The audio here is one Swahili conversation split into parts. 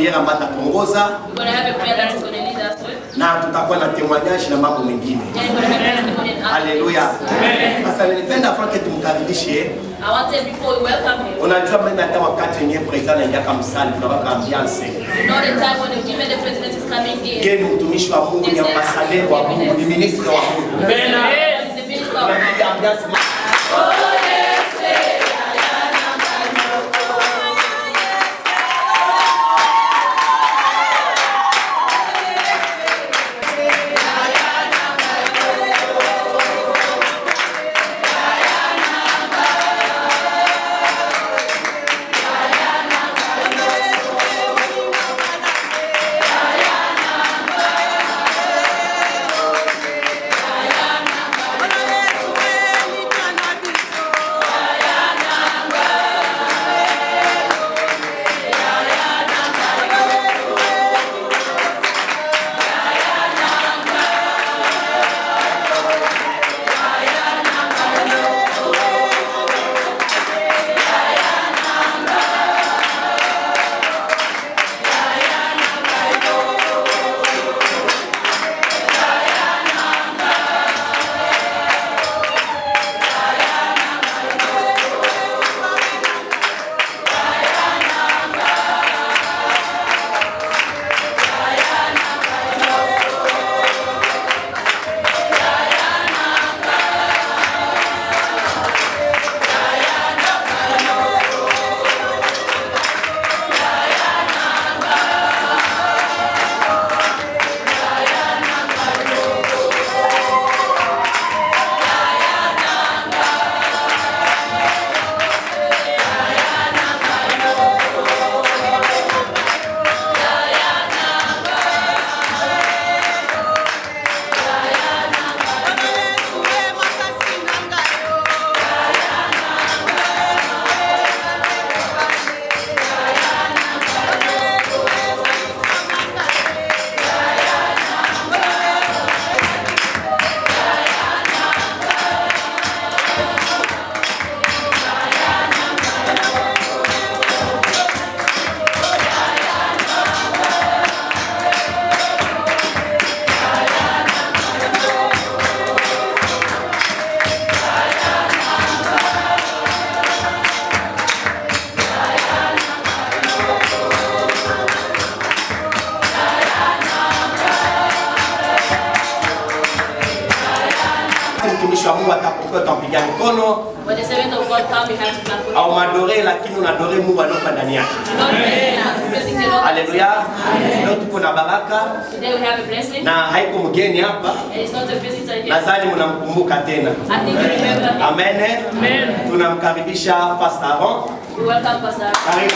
prière ambayo atatongoza. We're going to have a prayer that is going to lead us with. Na tutakuwa na témoignage na mambo mengine. And we're going to have testimony and Haleluya. Sasa nilipenda Frank tumkaribishe. I want to, before we welcome him, Unajua mimi hata wakati yenyewe president anaingia kama msali tunabaka ambiance. you know the time when the president is coming in. Yeye ni mtumishi wa Mungu, ni ambassadeur wa Mungu, ni ministre wa Mungu. Amen. He's the minister of Ambiance. Mtumishi wa Mungu atapokuwa tampigia mikono. When the servant of God comes, we have to clap for him. Au madore lakini unadore Mungu aliyokuwa ndani yake. Haleluya. Leo tuko na baraka. Today we have a blessing. Na haiko mgeni hapa. And it's not a visitor here. Nadhani mnamkumbuka tena. I think you remember him. Amen. Amen. Tunamkaribisha Pastor Aaron. We welcome Pastor. Karibu.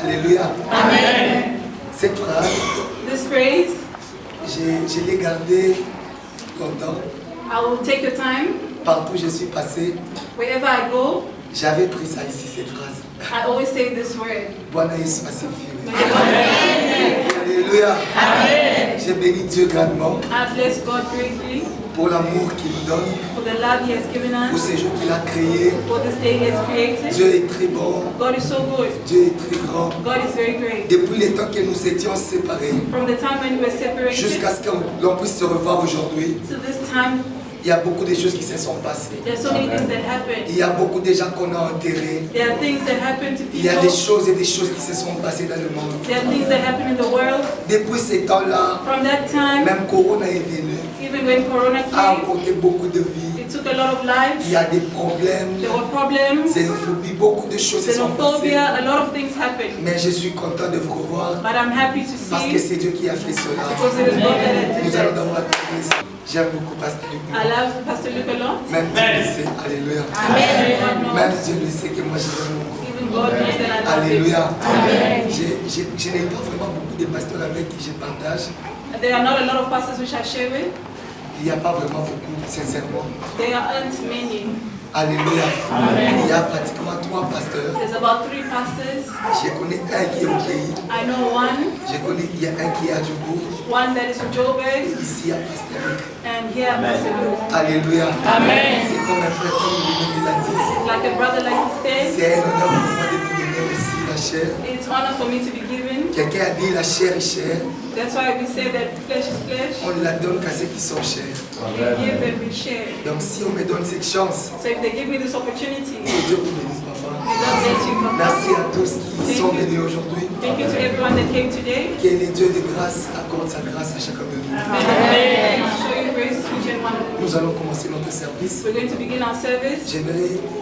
Alléluia. Amen. Cette phrase, This phrase, je l'ai gardée longtemps. I will take your time. Partout où je suis passé, Wherever I go, j'avais pris ça ici, cette phrase. I always say this word. Bwana Yesu asifiwe. Amen. Alléluia. J'ai béni Dieu grandement I bless God greatly pour l'amour qu'il nous donne, for the love He has given pour us, ces jours qu'il a créés. for this day He has created. Dieu est très bon, God is so good. Dieu est très grand. God is very great. Depuis le temps que nous étions séparés, From the time when we were separated jusqu'à ce que l'on puisse se revoir aujourd'hui, to this time, il y a beaucoup de choses qui se sont passées. there are so many things that happen. Il y a beaucoup de gens qu'on a enterrés. There are things that happen to Il y a people. des choses et des choses qui se sont passées dans le monde. There are things that happen in the world. Depuis ces temps-là, From that time, même Corona est venu, even when Corona a came, apporté beaucoup de vies. it took a lot of lives. Il y a des problèmes, There were problems, xénophobie, beaucoup de choses se sont passées. xenophobia, a lot of things happened. Mais je suis content de vous revoir But I'm happy to parce que see c'est Dieu qui a fait cela. because it is God that Nous did allons that. d'abord attendre. J'aime beaucoup Pasteur Luc. I love Pastor Luke a lot. Même Dieu le sait. Alléluia. Amen. Même Dieu le sait que moi je l'aime beaucoup. Even God knows that I love him. Alléluia. Amen. Je n'ai pas vraiment beaucoup de pasteurs avec qui je partage. There are not a lot of pastors which I share with. Il n'y a pas vraiment beaucoup, sincèrement. There aren't many. Alléluia. Amen. Il y a pratiquement 3 pasteurs. There's about 3 pastors. Je connais un qui est au pays. I know one. Je connais, il y a un qui est à Djougou. One that is from Joburg. Ici, à Pasteur Luc. And here, Pastor Luke. Alléluia. Amen. C'est comme un frère comme il l'a dit. Like a brother, like he said. C'est un honneur pour moi de me donner aussi la chair. It's honor for me to be given. Quelqu'un a dit la chair est chère. That's why we say that flesh is flesh. On ne la donne qu'à ceux qui sont chers. We give and we share. Donc si on me donne cette chance, So if they give me this opportunity, que Dieu vous bénisse, papa. may God bless you. Papa. Merci à tous qui sont venus aujourd'hui. Thank you to everyone that came today. Que le Dieu de grâce accorde sa grâce à chacun de nous. May God show you grace to each and one of you. Nous allons commencer notre service. We're going to begin our service.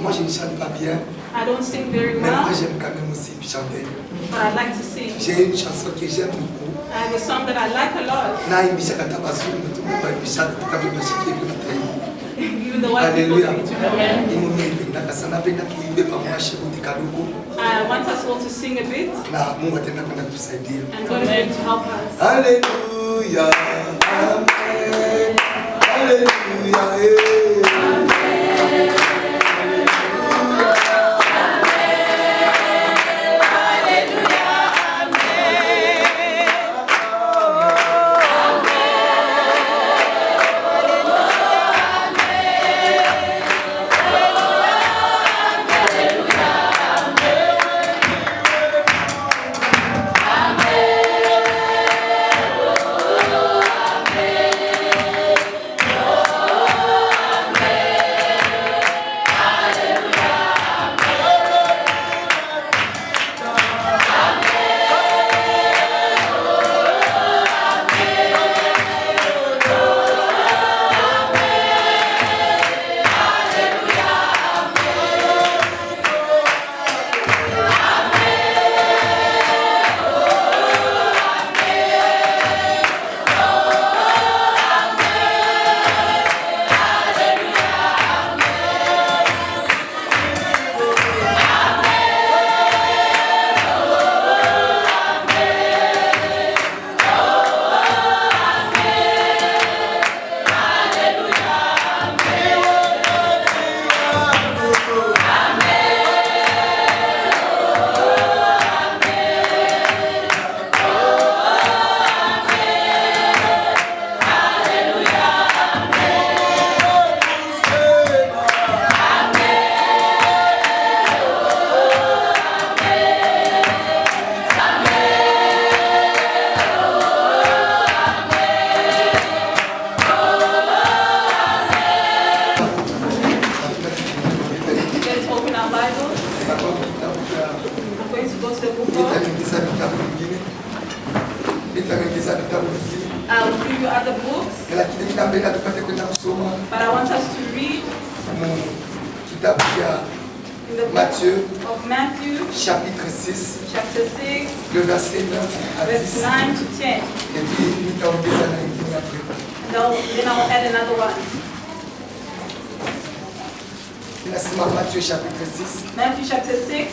Moi je ne chante pas bien, I don't sing very mais well, moi j'aime quand même aussi chanter. but I like to sing. J'ai une chanson que j'aime beaucoup. I have a song that I like a lot. Na imbisha kata bazungu, tumeba imbisha kata bashiki kata. Even the white people Alléluia. need to know. Imume ipenda sana penda tuimbe pamoja kuti kadogo. I want us all to sing a bit, Na Mungu atenda kwenda kutusaidia. and God is going to help us. Alléluia. Amen. Alléluia. Let's open our Bible. I'm going to go to the book of. I'll give you other books, but I want us to read in the book Matthieu, of Matthew, chapitre 6, chapter 6, le verset 9 à 10. verse 9 to 10. Et puis, nous avons des années après. Then I'll add another one. Matthieu chapitre 6, Matthew chapter 6,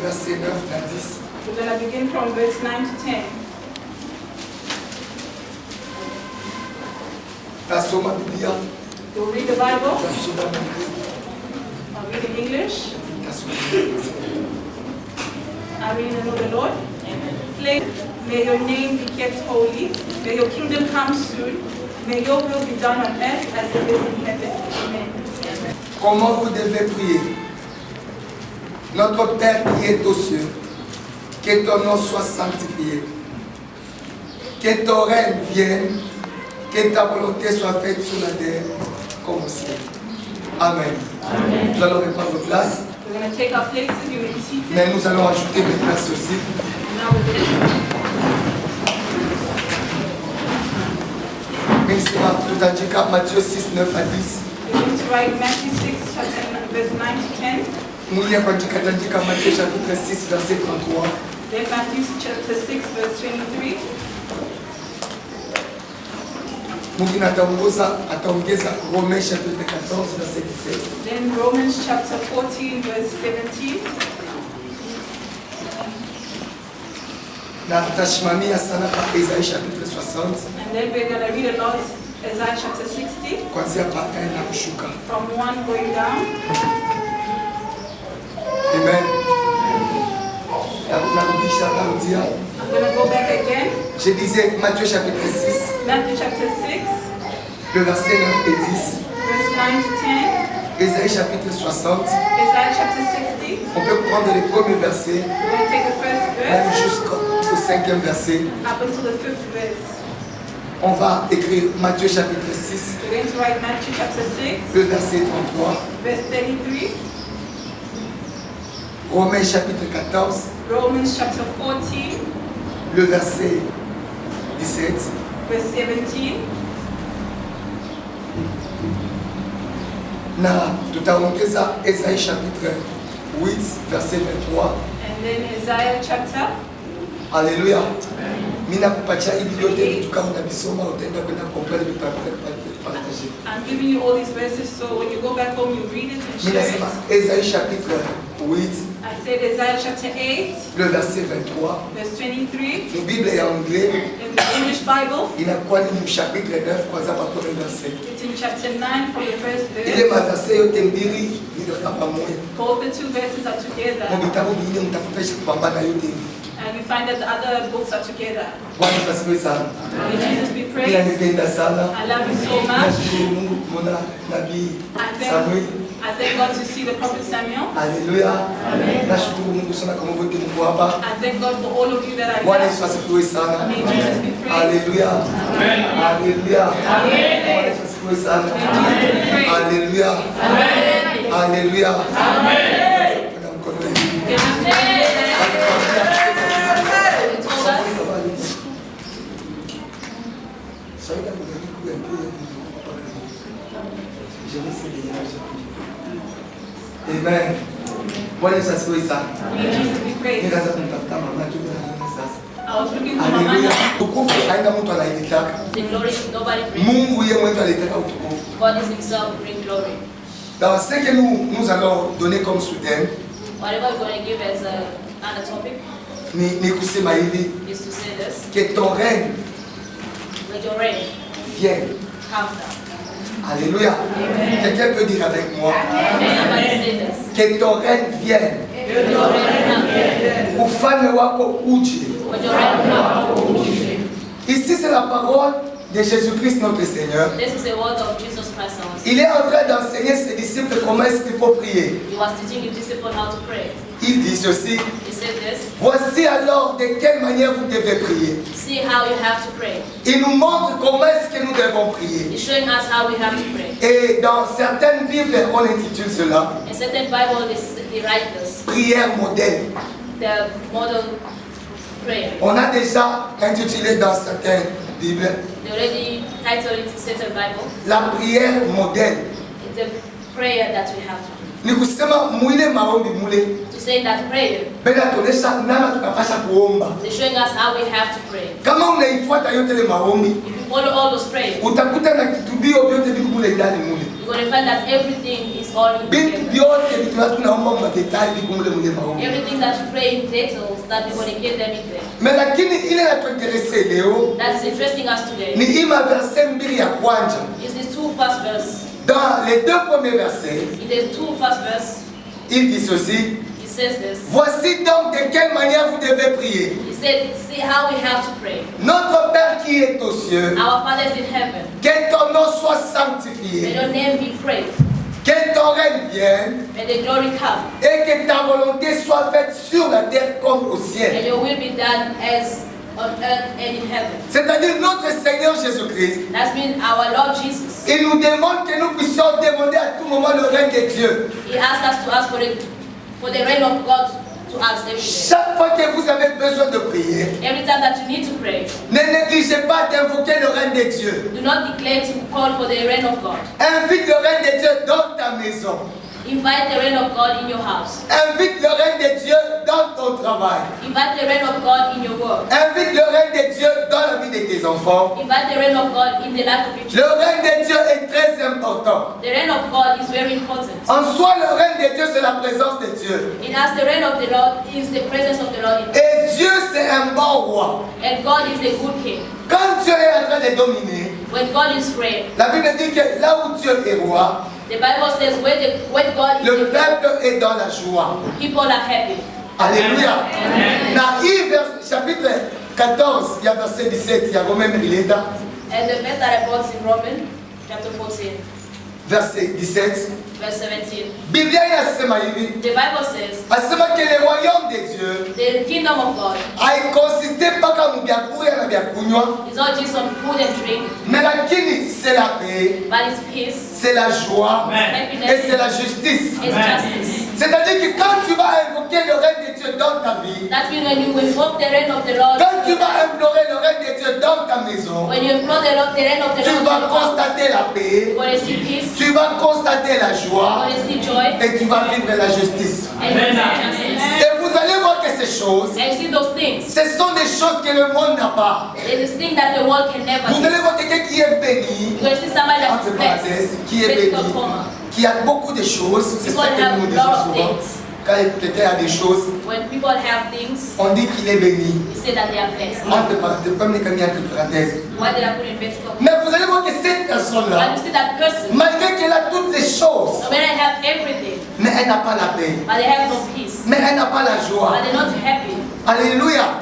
verset 9 à 10. we're going to begin from verse 9 to 10. Tasoma Biblia, You'll read the Bible. Tasoma Biblia, I'll read in English. Tasoma Biblia. I read in the name of the Lord. Amen. May your name be kept holy. May your kingdom come soon. May your will be done on earth as it is in heaven. Amen. Comment vous devez prier? Notre Père qui est aux cieux, que ton nom soit sanctifié, que ton règne vienne, que ta volonté soit faite sur la terre comme au ciel. Amen. Amen. Nous allons reprendre place, We're going to take our places. You may be seated. mais nous allons ajouter mes places aussi. Now we're going Mais c'est tout indiqué Matthieu 6, 9 à 10. to write Matthew 6, chapter verse 9 to 10. Nous lisons Matthieu chapitre 6, verset 33. Then Matthew chapter 6, verse 23. Mwingine ataongeza Romains chapitre 14 verset 17. Then Romans chapter 14, verse 17. Na tutasimamia sana kwa Isaia chapitre 60 And then we're going to read a lot Isaiah chapter 60, kuanzia pa 1 na kushuka. from 1 going down. Amen. Narudia. I'm going to go back again. Je disais Matthieu chapitre 6, Matthew chapter 6, le verset 9 et 10. verse 9 to 10. Ésaïe chapitre 60. Isaiah chapter 60. On peut prendre les premiers versets, We're going to take the first même verse jusqu'au 5e verset. up until the 5th verse. On va écrire Matthieu chapitre 6, We're going to write Matthew chapter 6, le verset 33. verse 33. Romains chapitre 14, Romans chapter 14, le verset 17. verse 17. Na tutaongeza Ésaïe chapitre 8, verset 23. And then Isaiah chapter. Alléluia. Mina kupatia hivi yote vitu kama unabisoma utaenda kwenda comprendre partager. I'm giving you all these verses so when you go back home you read it and Mina share sema it. Ésaïe chapitre 8, I said Isaiah chapter 8, le verset 23. verse 23. Ni Bible ya anglais In the English Bible, inakuwa ni chapitre 9 kwanza pa premier verset. it's in chapter 9 from the first Ile verse. maverse yote mbili ndio kama moja. Both the two verses are together. Mu vitabu vingine mtakuta kupambana yote hivi. And we find that the other books are together. Bwana asifiwe sana. May Jesus be Mimi praised. nipenda sana. I love you so much. Nashukuru Mungu kumwona nabii Samuel. I thank God to see the prophet Samuel. Haleluya. Nashukuru Mungu sana kama wote mko hapa. I thank God for all of you that are Bwana here. Yesu asifiwe sana. May Jesus be praised. Haleluya. Haleluya. Bwana Yesu asifiwe sana. Haleluya. Haleluya. Kuna mkono hivi. Amen. Bwana Yesu asifiwe sana. May Jesus be praised. Nikaanza kumtafuta mama tu na sasa. I was looking for my Haleluya. mother. Utukufu haina mtu anaitaka. The glory nobody brings. Mungu yeye mwenyewe alitaka utukufu. God is himself bring glory. Dans ce que nous allons donner comme soutien, Whatever we're going to give as another topic ni kusema hivi is to say this. que ton règne Let your reign vienne. come down. Alléluia. Quelqu'un peut dire avec moi Somebody say this. que ton règne vienne. Let your reign come. Ufalme wako uje. Let your reign come. Ici c'est la parole de Jésus-Christ notre Seigneur. This is the word of Jesus Christ our Savior. Il est en train d'enseigner ses disciples comment est-ce qu'il faut prier. He was teaching his disciples how to pray. Il dit ceci: He said this. voici alors de quelle manière vous devez prier. See how you have to pray. Il nous montre comment est-ce que nous devons prier. He's showing us how we have to pray. Et dans certaines Bibles, on intitule cela In certain Bible, they write this. prière modèle. The model prayer. On a déjà intitulé dans certaines Bibles They already titled it in certain Bible. la prière modèle. It's a prayer that we have to do. Ni kusema mwile maombi mule To say that prayer, bena tuonesha namna tunapasha kuomba. they're showing us how we have to pray. Kama unaifuata yote ile maombi, If you follow all those prayers, utakuta na kitubio vyote viko mule ndani mule. you're going to find that everything is all in Vitu together. vyote vitu tunaomba madetali viko mule mule maombi. Everything that you pray in details, that we're going to get them in there. Mais lakini ile natuinterese leo That is interesting us today. ni ima verse mbili ya kwanza. Is the two first verse. Dans les deux premiers versets, In the two first verse, il dit ceci: he says this. voici donc de quelle manière vous devez prier. He said, see how we have to pray. Notre Père qui est aux cieux, Our Father is in heaven. que ton nom soit May sanctifié, your name be praised. que ton règne vienne May the glory come. et que ta volonté soit faite sur la terre comme au ciel. And your will be done as on earth and in heaven. C'est-à-dire notre Seigneur Jésus-Christ, That means our Lord Jesus. il nous demande que nous puissions demander à tout moment le règne de Dieu. He asked us to ask for the reign of God to us every day. Chaque fois que vous avez besoin de prier, Every time that you need to pray, ne négligez pas d'invoquer le règne de Dieu. do not declare to call for the reign of God. Invite le règne de Dieu dans ta maison. Invite the reign of God in your house. Invite le règne de Dieu dans ton travail. Invite the reign of God in your work. Invite le règne de Dieu dans la vie de tes enfants. Invite the reign of God in the life of your Le children. règne de Dieu est très important. The reign of God is very important. En soi, le règne de Dieu, c'est la présence de Dieu. It has the reign of the Lord is the presence of the Lord in us. Et Dieu, c'est un bon roi. And God is a good king. Quand Dieu est en train de dominer, When God is reign, La Bible dit que là où Dieu est roi, the Bible says when God is le reign, peuple est dans la joie. people are happy. Alléluia. Dans Yves, chapitre 14, il y a verset 17, il y a Romain Mileta, And the verse that I brought in Romans chapter 14, verset 17. verse 17. Biblia inasema hivi, The Bible says asema que le royaume de Dieu the kingdom of God haikonsiste mpaka mvyakuria na vyakunywa, is not just on food and drink, mais lakini c'est la paix, but it's peace, c'est la joie happiness, et c'est la justice. it's justice. C'est-à-dire que quand tu vas invoquer le règne de Dieu dans ta vie, That means when you invoke the reign of the Lord, quand tu vas implorer le règne de Dieu dans ta maison, when you implore the reign of the tu Lord, vas constater la paix, you're going to see peace, tu vas constater la you're joie going to see joy, et tu vas vivre la justice. and you're going to see justice. Et vous allez voir que ces choses, And you see those things. ce sont des choses que le monde n'a pas. There's this thing that the world can never Vous see. allez voir quelqu'un qui est béni, You're going to see somebody that's entre parenthèses, blessed, qui est faithful béni, comma. qui a beaucoup de choses. C'est ça que nous nous disons souvent. Quand quelqu'un a des choses, When people have things, on dit qu'il est béni. you say that they are blessed. Entre parenthèses, comme les camions entre parenthèses. Why did I put in vertical? Mais vous allez voir que cette When personne-là, you see that person, malgré qu'elle a toutes les choses, no matter have everything, mais elle n'a pas la paix, but they have no peace, mais elle n'a pas la joie. but they're not happy. Alléluia.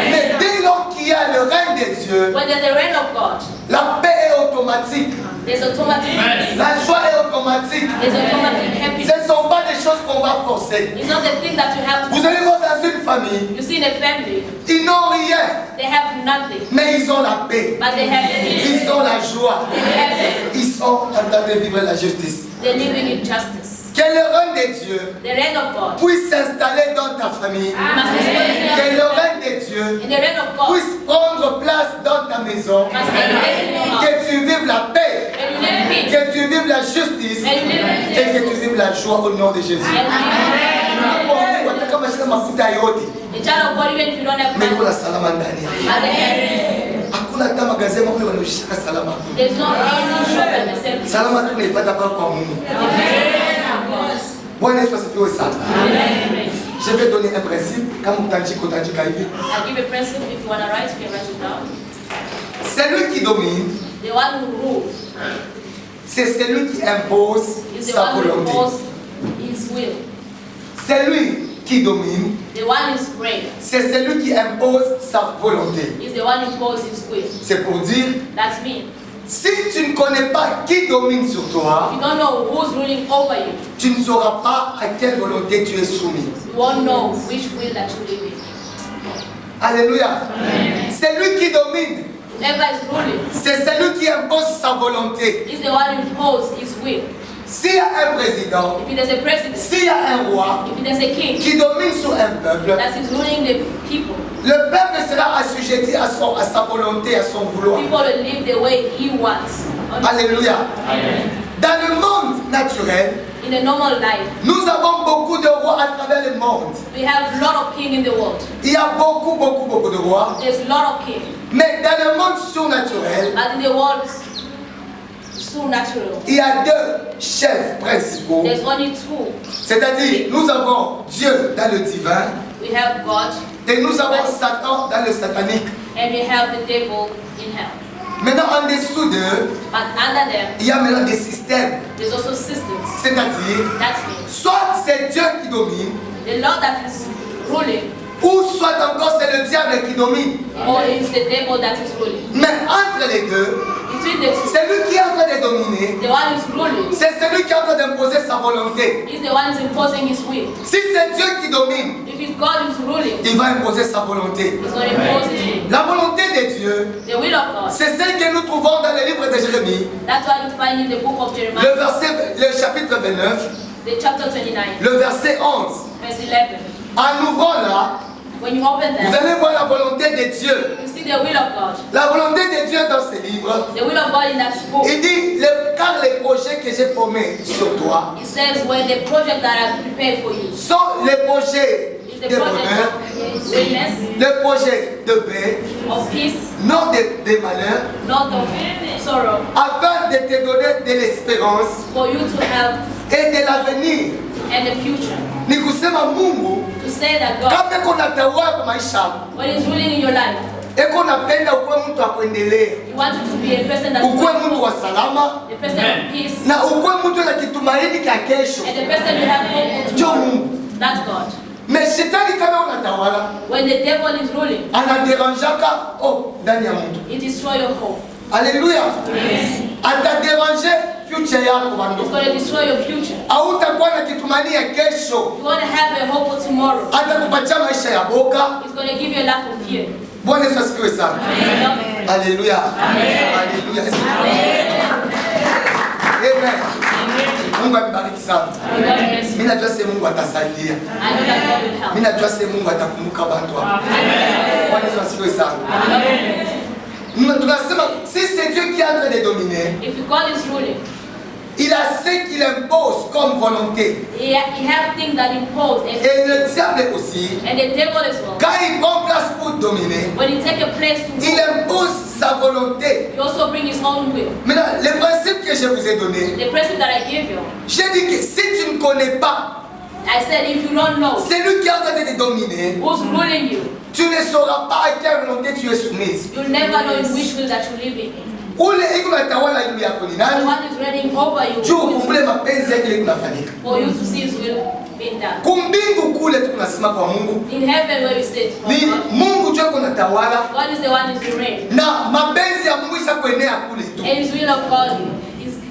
Mais dès lors qu'il y a le règne de Dieu, When there's the reign of God, la paix est automatique, there's automatic peace, la joie est automatique. there's automatic happiness. Ce ne sont pas des choses qu'on va forcer. It's not the thing that you have to Vous allez voir dans une famille, You see in a family, ils n'ont rien, they have nothing, mais ils ont la paix, but they have peace. ils ont la joie, They have it. ils sont en train de vivre la justice. They're living in justice. Que le règne de Dieu The reign of God. puisse s'installer dans ta famille. You must experience Que le règne de Dieu in the reign of God. puisse prendre place dans ta maison. You must take place in your house. Que tu vives la paix, And you live in peace. que tu vives la justice And you live in et que tu justice. vives la joie au nom de Jésus. And you live Wataka mashina mafuta yote in the child of God, even if you don't have mimi money, kuna salama ndani. but they have, Hakuna hata magazeti kule wanaoshika salama. there's no any shop and the same. Salama tunaipata kwa Mungu. Bwana Yesu asifiwe sana. Je vais donner un principe kama utaandika hivi. I'll give a principle. If you want to write, you can write it down. Celui qui domine, The one who rules c'est celui qui impose is the sa one who volonté. imposes his will. Celui qui domine, The one who reigns c'est celui qui impose sa volonté. is the one who imposes his will. C'est pour dire, That's me. si tu ne connais pas qui domine sur toi, You don't know who's ruling over you. tu ne sauras pas à quelle volonté tu es soumis. You won't know which will that you live in. Alléluia. C'est lui qui domine. Whoever is ruling C'est celui qui impose sa volonté. is the one who imposes his will. S'il y a un président, If there's a president, s'il y a un roi if there's a king qui domine sur un peuple, that is ruling the people, le peuple sera assujetti à sa volonté, à son vouloir. people will live the way he wants. Alléluia. Dans le monde naturel, In the normal life, nous avons beaucoup de rois à travers le monde. we have a lot of kings in the world. Il y a beaucoup de rois. There's a lot of kings. Mais dans le monde surnaturel, But in the world, supernatural, il y a deux chefs principaux. there's only two. C'est-à-dire, nous avons Dieu dans le divin We have God et nous avons Satan dans le satanique. and we have the devil in hell. Maintenant, en dessous d'eux, But under them, il y a maintenant des systèmes. there's also systems. C'est-à-dire, That's me. soit c'est Dieu qui domine, The Lord that is ruling, ou soit encore c'est le diable qui domine. or it's the devil that is ruling. Mais entre les deux, Between the two, celui qui est en train de dominer, the one who's ruling c'est celui qui est en train d'imposer sa volonté. is the one who's imposing his will. Si c'est Dieu qui domine, If it's God who's ruling, il va imposer sa volonté. he's going to impose his will. La volonté de Dieu, The will of God. c'est celle que nous trouvons dans le livre de Jérémie, That's what you find in the book of Jeremiah, le chapitre 29, the chapter 29, le verset 11. verse 11. En ouvrant là, When you open vous them, allez voir la volonté de Dieu. you see the will of God. La volonté de Dieu dans ce livre, The will of God in that book. il dit, car les projets que j'ai formés sur toi It says, when the project that I prepared for you sont les projets is de the project bonheur, of greatness, les projets de paix, of peace, non de malheur, not of sorrow, afin de te donner de l'espérance for you to have et de l'avenir. and the future. Ni kusema Mungu To say that God, kama kuna tawala kwa maisha, when He's ruling in your life, Et qu'on appelle à quoi mtu akuendelea. You want you to be a person that's Ukue mtu wa salama. a person of peace. Na ukue mtu na kitumaini cha kesho. And the person you have hope for Ndio tomorrow. Mungu. That's God. Mais shetani kama unatawala, When the devil is ruling, anaderanjaka ndani ya mtu. it destroys your hope. Alléluia. Ataderange future yako It's bando. going to destroy your future. Hautakuwa na kitumaini ya kesho. You're going to have a hope for tomorrow. Atakupatia maisha ya boga. It's going to give you a lack of fear. Bwana Yesu asifiwe sana. Amen. Alléluia. Alléluia. Amen. Mungu amebariki sana. Mimi najua sasa Mungu atasaidia. I know that God will help. Mimi najua sasa Mungu atakumbuka watu wake. Bwana Yesu asifiwe sana. Nous tunasema si c'est Dieu qui est en train de dominer, If God is ruling, il a ce qu'il impose comme volonté. he has things that impose, Et le diable aussi, and the devil as well. quand il prend place pour dominer, When he takes a place to il rule, impose sa volonté. he also brings his own will. Maintenant, le principe que je vous ai donné, The principle that I give you, j'ai dit que si tu ne connais pas I said if you don't know celui qui est en train de te dominer, who's ruling you, tu ne sauras pas à quelle volonté tu es soumise. you'll never know in which will that you live in. Ule iko natawala juu yako ni The nani? one is reigning over you Juu kumbule mapenzi yake kunafanyika. for you to see his will being done. Kumbingu kule tunasema kwa Mungu. In heaven where we sit, Ni Mungu juu kunatawala God is the one who's reigning. na mapenzi ya Mungu ishakuenea kule tu. And his will of God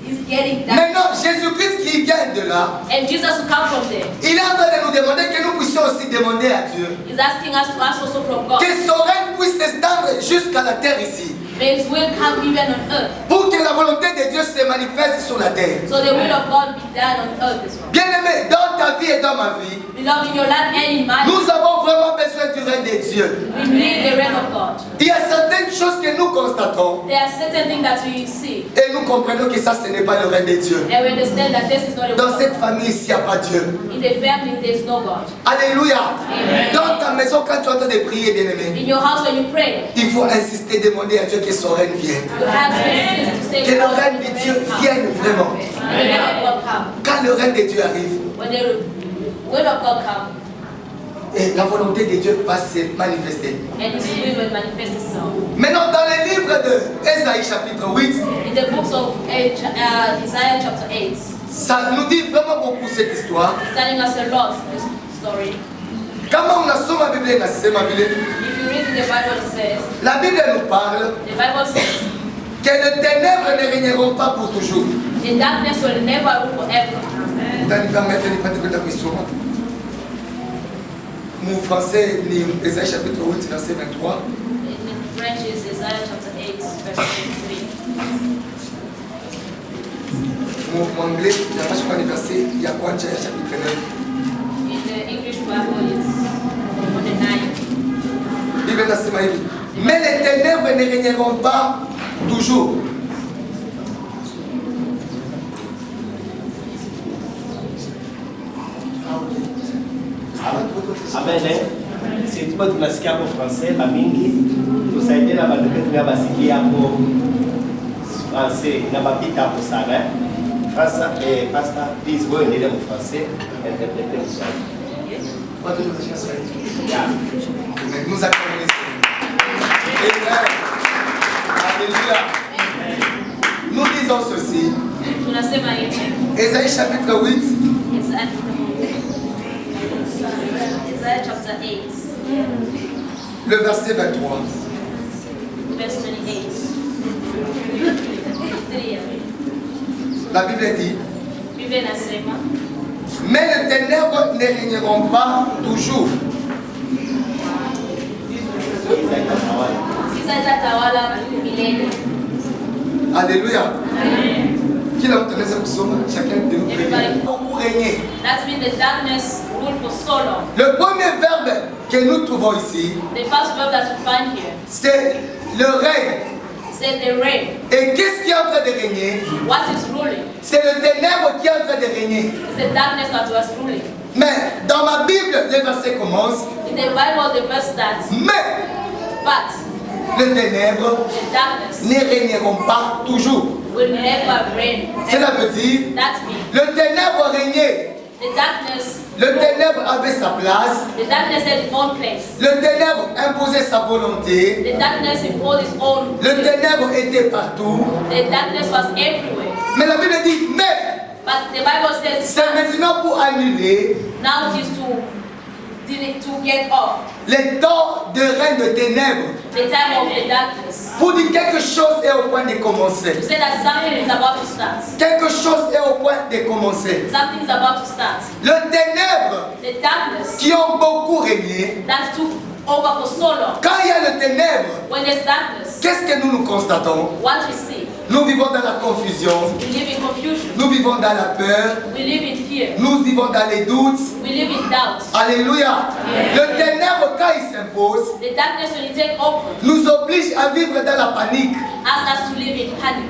is getting done. Maintenant, Jésus-Christ qui vient de là, And Jesus will come from there. il est en train de nous demander que nous puissions aussi demander à Dieu He's asking us to ask also from God. que son règne puisse s'étendre jusqu'à la terre ici. May his will come even on earth. Pour que la volonté de Dieu se manifeste sur la terre. So the will of God be done on earth as well. Bien-aimé, dans ta vie et dans ma vie, Beloved, in your life and in mine, nous avons vraiment besoin du règne de Dieu. we need the reign of God. Il y a certaines choses que nous constatons There are certain things that we see, et nous comprenons que ça, ce n'est pas le règne de Dieu. and we understand that this is not a Dans will. cette famille ici, il n'y a pas Dieu. In the family, there is no God. Alléluia. Amen. Dans ta maison, quand tu es en train de prier, bien-aimé, In your house, when you pray, il faut insister, demander à Dieu que son règne vienne. you have to insist to say, Que le God, règne de Dieu vienne vraiment. and the reign of God come. Quand le règne de Dieu arrive, When the will of God come, et la volonté de Dieu va se manifester. and his will will manifest itself. Maintenant, dans le livre de Ésaïe chapitre 8, In the books of Isaiah chapter 8, ça nous dit vraiment beaucoup cette histoire. it's telling us a lot, this story. Kama unasoma Biblia inasema vile, If you read in the Bible, it says, la Bible nous parle the Bible says, que les ténèbres ne régneront pas pour toujours. the darkness will never rule forever. Mon français, Ésaïe chapitre 8, verset 23. In French is Isaiah chapter 8, verse 23. Mon anglais, il n'y a pas de verset, il y a quoi, chapitre 9. In the English Bible, it's on the 9. Bible nasema hivi. Mais les ténèbres ne régneront pas toujours. Amen. Si tu peux tunasikia hapo français bamingi tusaidie na banduke tunabasikia hapo français na bapita hapo sana. Sasa pastor please go endelea mu français interpréter mu Swahili. Watu wanasikia Swahili. Yeah. Nous acclamons les Seigneur. Alléluia. Nous disons ceci. Tunasema hivi, Ésaïe chapitre 8, Isaiah chapter 8, le verset 23. verse 28. La Bible dit, Biblia inasema, mais les ténèbres ne régneront pas toujours. sitatawala milele. Alléluia. Kila mtu anaweza kusoma, chacun de nous. Everybody. Pour régner. That means the darkness rule for so long. Le premier verbe que nous trouvons ici, The first verb that we find here c'est le règne. said the rain. Et qu'est-ce qui est en train de régner? What is ruling? C'est le ténèbre qui est en train de régner. It's the darkness that was ruling. Mais dans ma Bible, le verset commence, In the Bible, the verse starts, mais but les ténèbres the darkness ne régneront pas toujours. will never reign. Cela veut dire, That means le ténèbre régnait, the darkness Le ténèbre avait sa place. The darkness had its own place. Le ténèbre imposait sa volonté. The darkness imposed its own. Le ténèbre était partout. The darkness was everywhere. Mais la Bible dit, mais But the Bible says c'est maintenant pour annuler now it is to get off les temps de règne de ténèbres. the time of the darkness. Pour dire quelque chose est au point de To commencer. say that something is about to start. Quelque chose est au point de commencer. Something is about to start. Le ténèbre The darkness qui ont beaucoup régné. that took over for so long. Quand il y a le ténèbre, When there's darkness, qu'est-ce que nous constatons? what we see, Nous vivons dans la confusion. we live in confusion. Nous vivons dans la peur. We live in fear. Nous vivons dans les doutes. We live in doubt. Alléluia. Le ténèbre, quand il s'impose, The darkness, when it takes over, nous oblige à vivre dans la panique. asks us to live in panic.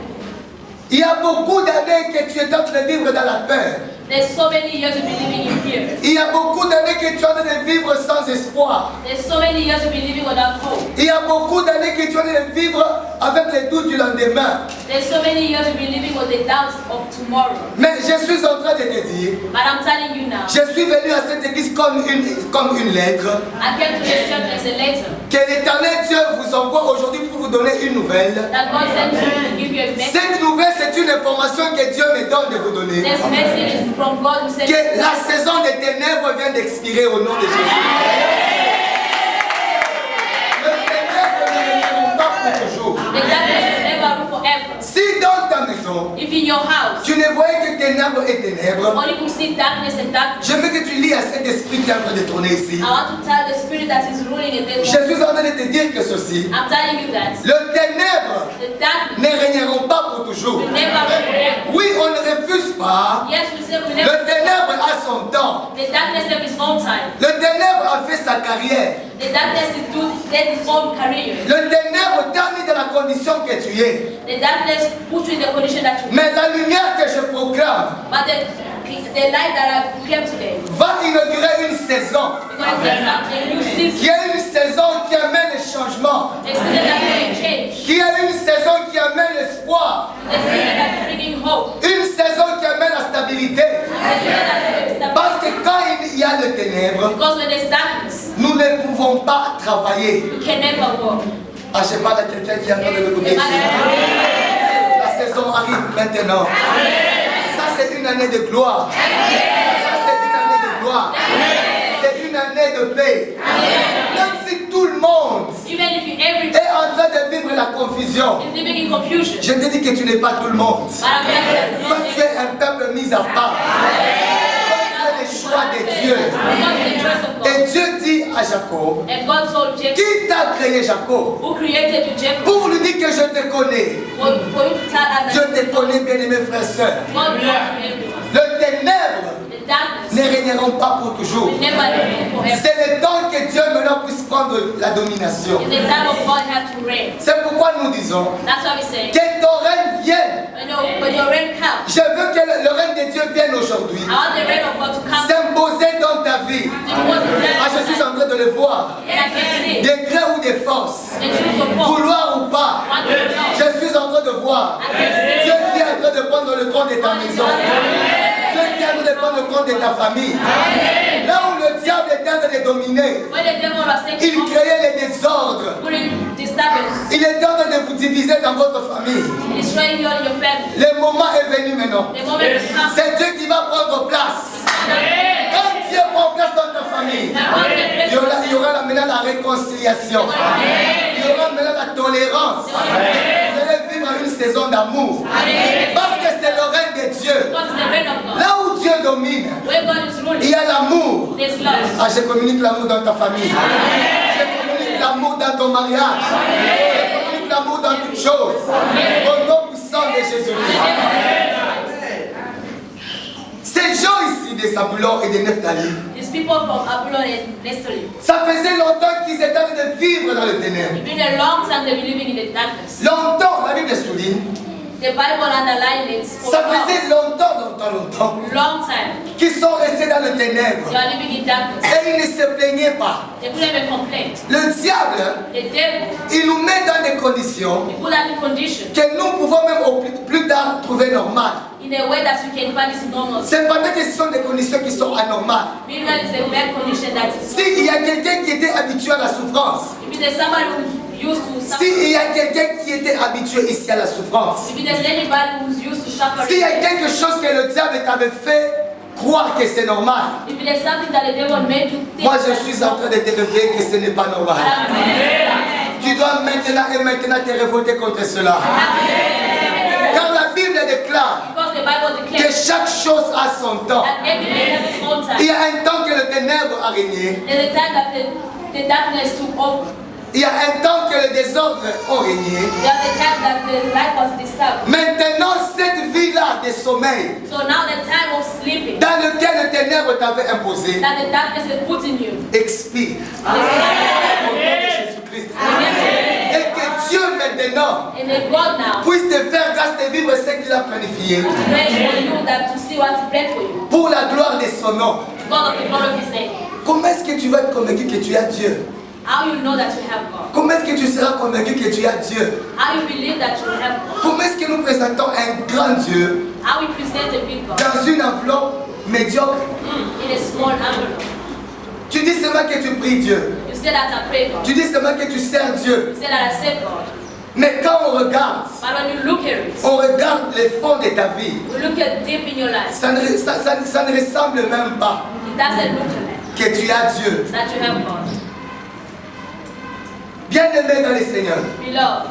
Il y a beaucoup d'années que tu es en train de vivre dans la peur. There's so many years we've been living in fear. Il y a beaucoup d'années que tu es en train de vivre sans espoir. There's so many years we've been living without hope. Il y a beaucoup d'années que tu es en train de vivre avec les doutes du lendemain. There's so many years we've been living with the doubts of tomorrow. Mais je suis en train de te dire, But I'm telling you now, je suis venu à cette église comme une lettre. I came to this church as a letter Que l'Éternel Dieu vous envoie aujourd'hui pour vous donner une nouvelle. that God sent me to give you a message. Cette nouvelle, c'est une information que Dieu me donne de vous donner. This message is from God who sent Que me. la saison des ténèbres vient d'expirer au nom de Jésus. Le ténèbre ne reviendront pas pour toujours. The darkness will never rule forever. Si dans ta maison, If in your house, tu ne voyais que ténèbres et ténèbres, or you could see darkness and darkness, je veux que tu lis à cet esprit qui est en train de tourner ici. I want to tell the spirit that is ruling in this Je world. suis en train de te dire que ceci, I'm telling you that le ténèbre the darkness ne régneront pas pour toujours. will never rule forever. Oui, on ne refuse pas. Yes, we say we Le never. ténèbre a son temps. The darkness has its own time. Le ténèbre a fait sa carrière. The darkness is doing its own career. Le ténèbre t'a mis dans la condition que tu es. The darkness puts you in the condition that you. Mais la lumière que je proclame But the light that I proclaimed today, va inaugurer une saison. we're going to take something new Qui season. est une saison qui amène le changement. A season that will change. Qui est une saison qui amène l'espoir. A season that's bringing hope. Une saison qui amène la stabilité. A season that brings stability. Parce que quand il y a le ténèbre, Because when there's darkness, nous ne pouvons pas travailler. you can never walk. Ah, je parle à quelqu'un qui est en train de m'écouter ici. La saison arrive maintenant. Ça, c'est une année de gloire. Ça, c'est une année de gloire. C'est une année de paix. Même si tout le monde Even if you every est en train de vivre la confusion, is living in confusion. je te dis que tu n'es pas tout le monde. But I'm telling you Toi, that tu es un peuple mis à part. Toi, tu es le choix de Dieu. because the choice of God. Et Dieu dit à Jacob, And God told Jacob, qui t'a créé Jacob? who created you, Jacob, Pour lui dire que je te connais. for you to tell us Dieu that te connaît, bien aimés frères et sœurs. God knows everyone. Le ténèbre The darkness ne régneront pas pour toujours. will never live forever. C'est le temps que Dieu maintenant puisse prendre la domination. It's the time of God have to reign. C'est pourquoi nous disons That's why we say, que ton règne vienne. when your reign comes, Je veux que le règne de Dieu vienne aujourd'hui. I want the reign of God to come. S'imposer dans ta vie. Ah, je suis en train de le voir. And I can see Des gré ou des forces. the truth of God. Vouloir ou pas. Want to know. Je suis en train de voir. Dieu qui est en train de prendre le compte de ta maison. Dieu qui est en train de prendre le compte de ta famille. Là où le diable est en train de dominer, When the devil was il taking over, créait les désordres. putting disturbance, Il est en train de vous diviser dans votre famille. destroying you and your family. Le moment est venu maintenant. The moment has come. C'est Dieu qui va prendre place. Quand Dieu prend place dans ta famille, And God can il y aura maintenant la réconciliation. Il y aura maintenant la tolérance. Vous allez vivre une saison d'amour. Parce que c'est le règne de Dieu. God is the reign of God. Là où Dieu domine, Where God is il ruling, y a l'amour. there's love. Ah, je communique l'amour dans ta famille. Je communique l'amour dans ton mariage. Je communique l'amour dans toutes choses. Au nom puissant de Jésus-Christ. Ces gens ici de Zabulon et de Nephtali, These people from Abulon and Naphtali, ça faisait longtemps qu'ils étaient en train de vivre dans le ténèbre. it's been a long time they've been living in the darkness. Longtemps, la Bible souligne, The Bible underlined it for ça a faisait longtemps long time. qu'ils sont restés dans le ténèbre. They are living in darkness. Et ils ne se plaignaient pas. They couldn't even complain. Le diable, The devil, il nous met dans des conditions he put us in condition que nous pouvons même au plus tard trouver normal. in a way that you can find is normal. Cependant que ce sont des conditions qui sont anormales. Meanwhile, it's a bad condition that is. S'il y a quelqu'un qui était habitué à la souffrance, If there's somebody who's used to suffering, s'il y a quelqu'un qui était habitué ici à la souffrance, if there's anybody who's used to suffering, s'il y a quelque chose que le diable t'avait fait croire que c'est normal, if there's something that the devil made you think, moi je suis en train de te réveiller que ce n'est pas normal. Tu dois maintenant te révolter contre cela. Car la Bible déclare because the Bible que declares chaque chose a son temps. that everything has its own Il y time. a un temps que le ténèbre a régné. There's a time that the darkness took over. Il y a un temps que le désordre a régné. There's a time that the light was disturbed. Maintenant, cette vie-là de sommeil, So now the time of sleeping dans lequel le ténèbre t'avait imposé, that the darkness is put in you. expire. Au nom de Jésus-Christ. Et que Dieu maintenant And if God now puisse te faire grâce de vivre ce qu'il a planifié pray for you that to see what He prayed for you. pour la gloire de son nom. God of the glory of His name. Comment est-ce que tu vas être convaincu que tu as Dieu? How you know that you have God? Comment est-ce que tu seras convaincu que tu as Dieu? How you believe that you have God? Comment est-ce que nous présentons un grand Dieu How we present a big God dans une enveloppe médiocre? in a small envelope? Tu dis seulement que tu pries Dieu. You say that I pray God. Tu dis seulement que tu sers Dieu. You say that I serve God. Mais quand on regarde, But when you look at it, on regarde les fonds de ta vie, you look at deep in your life, ça ne ressemble même pas it doesn't look like que tu as Dieu. that you have God. Bien-aimé dans le Seigneur, Beloved,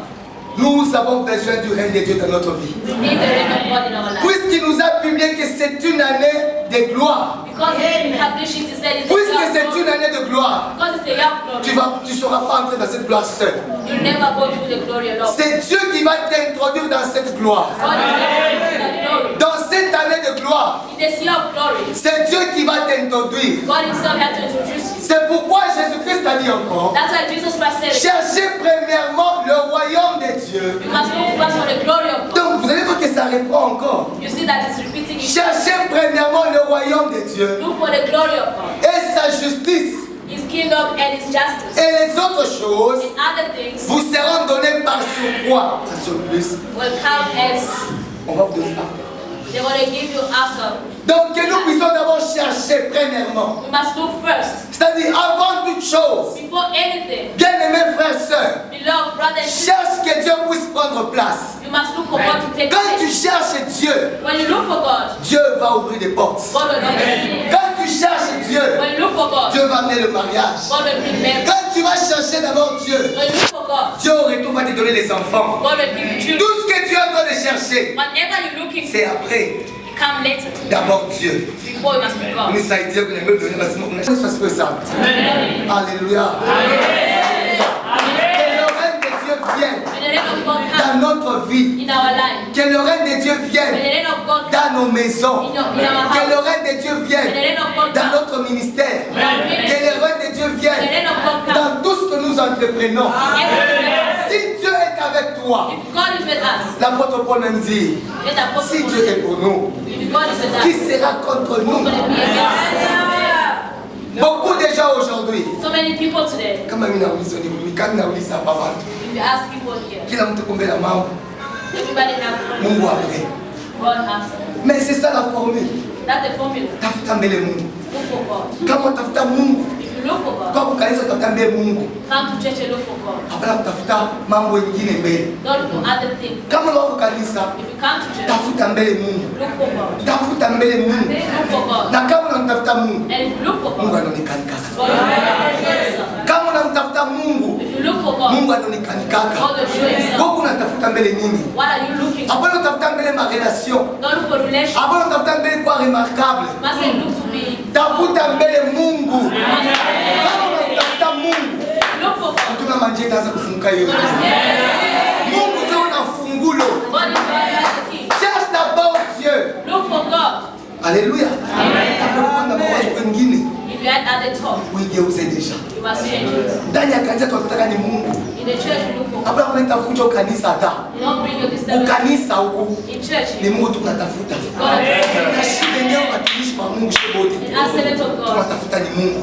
nous avons besoin du règne de Dieu dans notre vie. we need the reign of God in our life. Puisqu'il nous a publié que c'est une année de gloire, Because we have this shit instead, it's a puisque young c'est glory. une année de gloire, Because it's a young glory. tu ne seras pas entré dans cette gloire seul. You'll never go through the glory alone. C'est Dieu qui va t'introduire dans cette gloire. God is the glory. Dans cette année de gloire, In this year of glory, c'est Dieu qui va t'introduire. God Himself had to introduce you. C'est pourquoi Jésus-Christ a dit encore, That's why Jesus Christ said, cherchez premièrement le royaume de Dieu. you must look first for the glory of God. Donc vous allez voir que ça reprend encore. You see that it's repeating it. Cherchez premièrement le royaume de Dieu Look for the glory of God, et sa justice, His kingdom and His justice. et les autres choses And other things vous seront données par surcroît. Par surplus. will come as On va vous donner après. they're going to give you after. Donc que nous puissions d'abord chercher premièrement. We must look first. C'est-à-dire avant toute chose. Before anything, Bien-aimés frères et sœurs, beloved brothers and sisters, cherche que Dieu puisse prendre place. you must look for God to take Quand tu place. cherches Dieu, When you look for God, Dieu va ouvrir des portes. God will open the door. Quand tu cherches Dieu, When you look for God, Dieu va amener le mariage. God will bring marriage. Quand tu vas chercher d'abord Dieu, When you look for God, Dieu au retour va te donner des enfants. God will give you children. Tout ce que tu es en train de chercher, Whatever you're looking for, c'est après. come later. D'abord Dieu. Before you must be God. Nous, ça veut dire que nous devons donner parce que nous sommes ça. Alléluia. Que le règne de Dieu vienne When the reign of God dans comes notre vie. in our life, Que le règne de Dieu when the vienne reign of God comes dans nos maisons. in our Que le house, règne de Dieu when the vienne reign of God dans comes, notre ministère. in our Que ministry, le règne de Dieu when the vienne reign of God comes, dans tout ce que nous entreprenons. everywhere. Si Dieu est avec toi, If God is with us, l'apôtre Paul même dit, let the apostle si Dieu est pour nous, if God is with qui us, sera contre nous? who's going to be against us? Beaucoup de gens aujourd'hui, So many people today, kama mimi nauliza ni kama nauliza hapa watu, if you ask people here, kila mtu kumbe na mambo, everybody have Mungu après. God after. Mais c'est ça la formule. That's the formula. Tafuta mbele Mungu. Look for God. Kama utafuta Mungu, If you look for God, kwa kukanisa utafuta mbele Mungu. come to church and look for God. Hapana kutafuta mambo mengine mbele. Don't look for other things. Kama uko kanisa, If you come to church, tafuta mbele Mungu. look for God. Tafuta mbele Mungu. Look for God. Na kama unamtafuta Mungu, And if you look for Mungu God, anaonekana kaka. God will show himself. Kama unamtafuta Mungu, If you look for God, Mungu anaonekana kaka. God will show himself. Wewe unatafuta mbele nini? What are you looking for? Hapana utafuta mbele ma relation. Don't look for relationship. Hapana utafuta mbele kwa remarquable. You mustn't look to be. Tafuta mbele Mungu. Kama unamtafuta Mungu, Look for God. tuna manje itaanza kufunguka hiyo. God is there. Mungu ndio unafungulo. God is there as the king. Cherche d'abord Dieu. Look for God. Alléluia. Kama uko na mawazo mengine, If you had other thoughts, uigeuze deja. you must change it. Ndani ya kanisa tunataka ni Mungu. In the church, you look for God. Hapana kuleta fujo kanisa hata. Don't bring your disturbance. Ukanisa huko In church, ni Mungu tu tunatafuta. God is Na shida leo watumishi wa Mungu shebote. and as servant of God. Tunatafuta ni Mungu.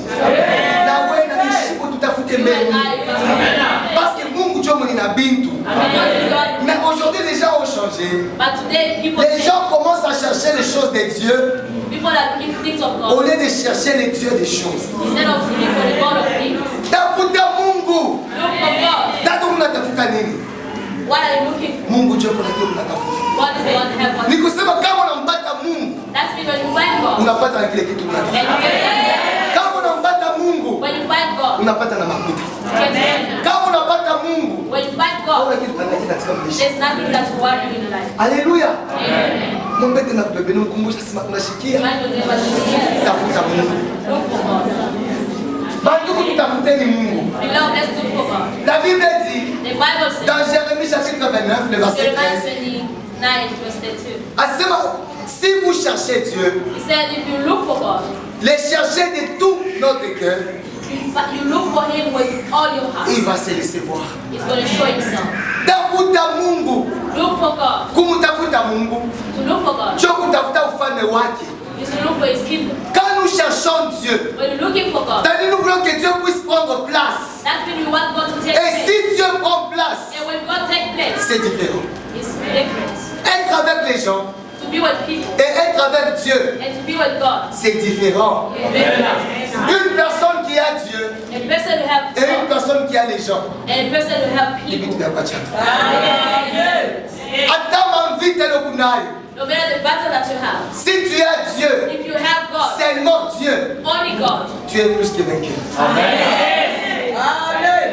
Na wewe na nishibu tutafute You mbele. and I, you must be. Parce que Mungu ndio mwenye na bintu. Because God Mais aujourd'hui aujourd'hui, les gens ont changé. But today, people Les gens commencent à chercher les choses de Dieu people are looking for things of au God lieu de chercher les dieux des choses. instead of looking for the God of things. Tafuta Mungu. Look for God. Tatu mnatafuta nini? What are you looking for? Mungu ndio kuna kile mnatafuta. God is the one to help us. Ni kusema kama unampata Mungu, That's mean when you find God, unapata na kile kitu and unatafuta. you get Kama unampata Mungu, when you find God, unapata na makuta. you get Kama unapata Mungu, when you find hauna God, kitu kingine katika maisha. there's nothing that's worrying you in life. Haleluya. Amen. Mwombe tena bebe nimkumbusha sema unashikia. Find your neighbor to see. Tafuta Mungu. Look for God. Bandugu tutafuteni Mungu. Beloved, let's look for God. La Bible dit The Bible says, dans Jérémie chapitre 29 le verset Jeremiah 13. 29, verse 32. Asema si vous cherchez Dieu, He said, if you look for God, les cherchez de tout notre cœur, you look for Him with all your heart, il va se laisser voir. He's going to show Himself. Tafuta Mungu. Look for God. Kumutafuta Mungu. To look for God Sio kutafuta ufalme wake. is to look for His kingdom. Quand nous cherchons Dieu, When you're looking for God, c'est-à-dire nous voulons que Dieu puisse prendre place. that means you want God to take Et place. si Dieu prend place, And when God takes place, c'est différent. it's different. Être avec les gens To be with people et être avec Dieu, and to be with God c'est différent. is different. Une personne qui a Dieu A person who have et une God personne qui a les gens. and a person who have people. Attends, vite le kunai. No matter the battle that you have, Si tu as Dieu, if you have God, seulement Dieu, only God, tu es plus que vainqueur.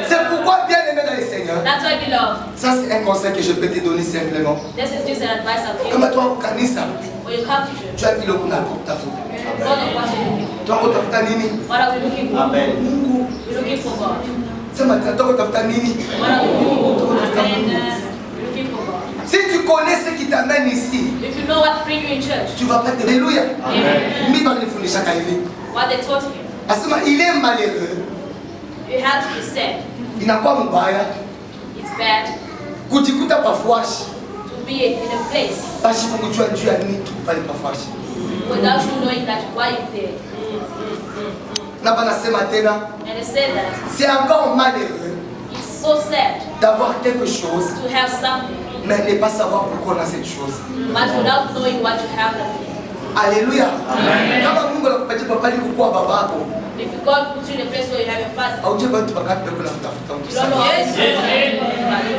C'est pourquoi, bien aimé dans le Seigneur, that's why, beloved, ça c'est un conseil que je peux te donner simplement. this is just an advice I'll give Comme you. toi au kanisa, When you come to church, tu as dit le kunai pour ta faute. God of what you're looking Toi utafuta nini? for. What are we looking for? Amen. Mungu. We're looking for God. Sema toi utafuta nini? What are we looking for? And we're looking for God. Si tu connais ce qui t'amène ici, If you know what bring you in church, tu vas pas te alléluia. Amen. Mimi banifundisha hivi. What they taught you, Asema il est malheureux. you have to be sad. Inakuwa mbaya It's bad kujikuta pafuashi. to be in a place Basi kujua juu ya nini tuko pale pafuashi. without you knowing that why you're there. Na banasema tena, And they said that c'est encore malheureux it's so sad d'avoir quelque chose to have something, mais ne pas savoir pourquoi on a cette chose. but without knowing what you have that day. Alléluia. Kama Mungu anakupatia papali kukuwa babako, If God puts you in a place where you have your father, haujui watu wangapi wako wanamtafuta mtu you don't know sana. how to say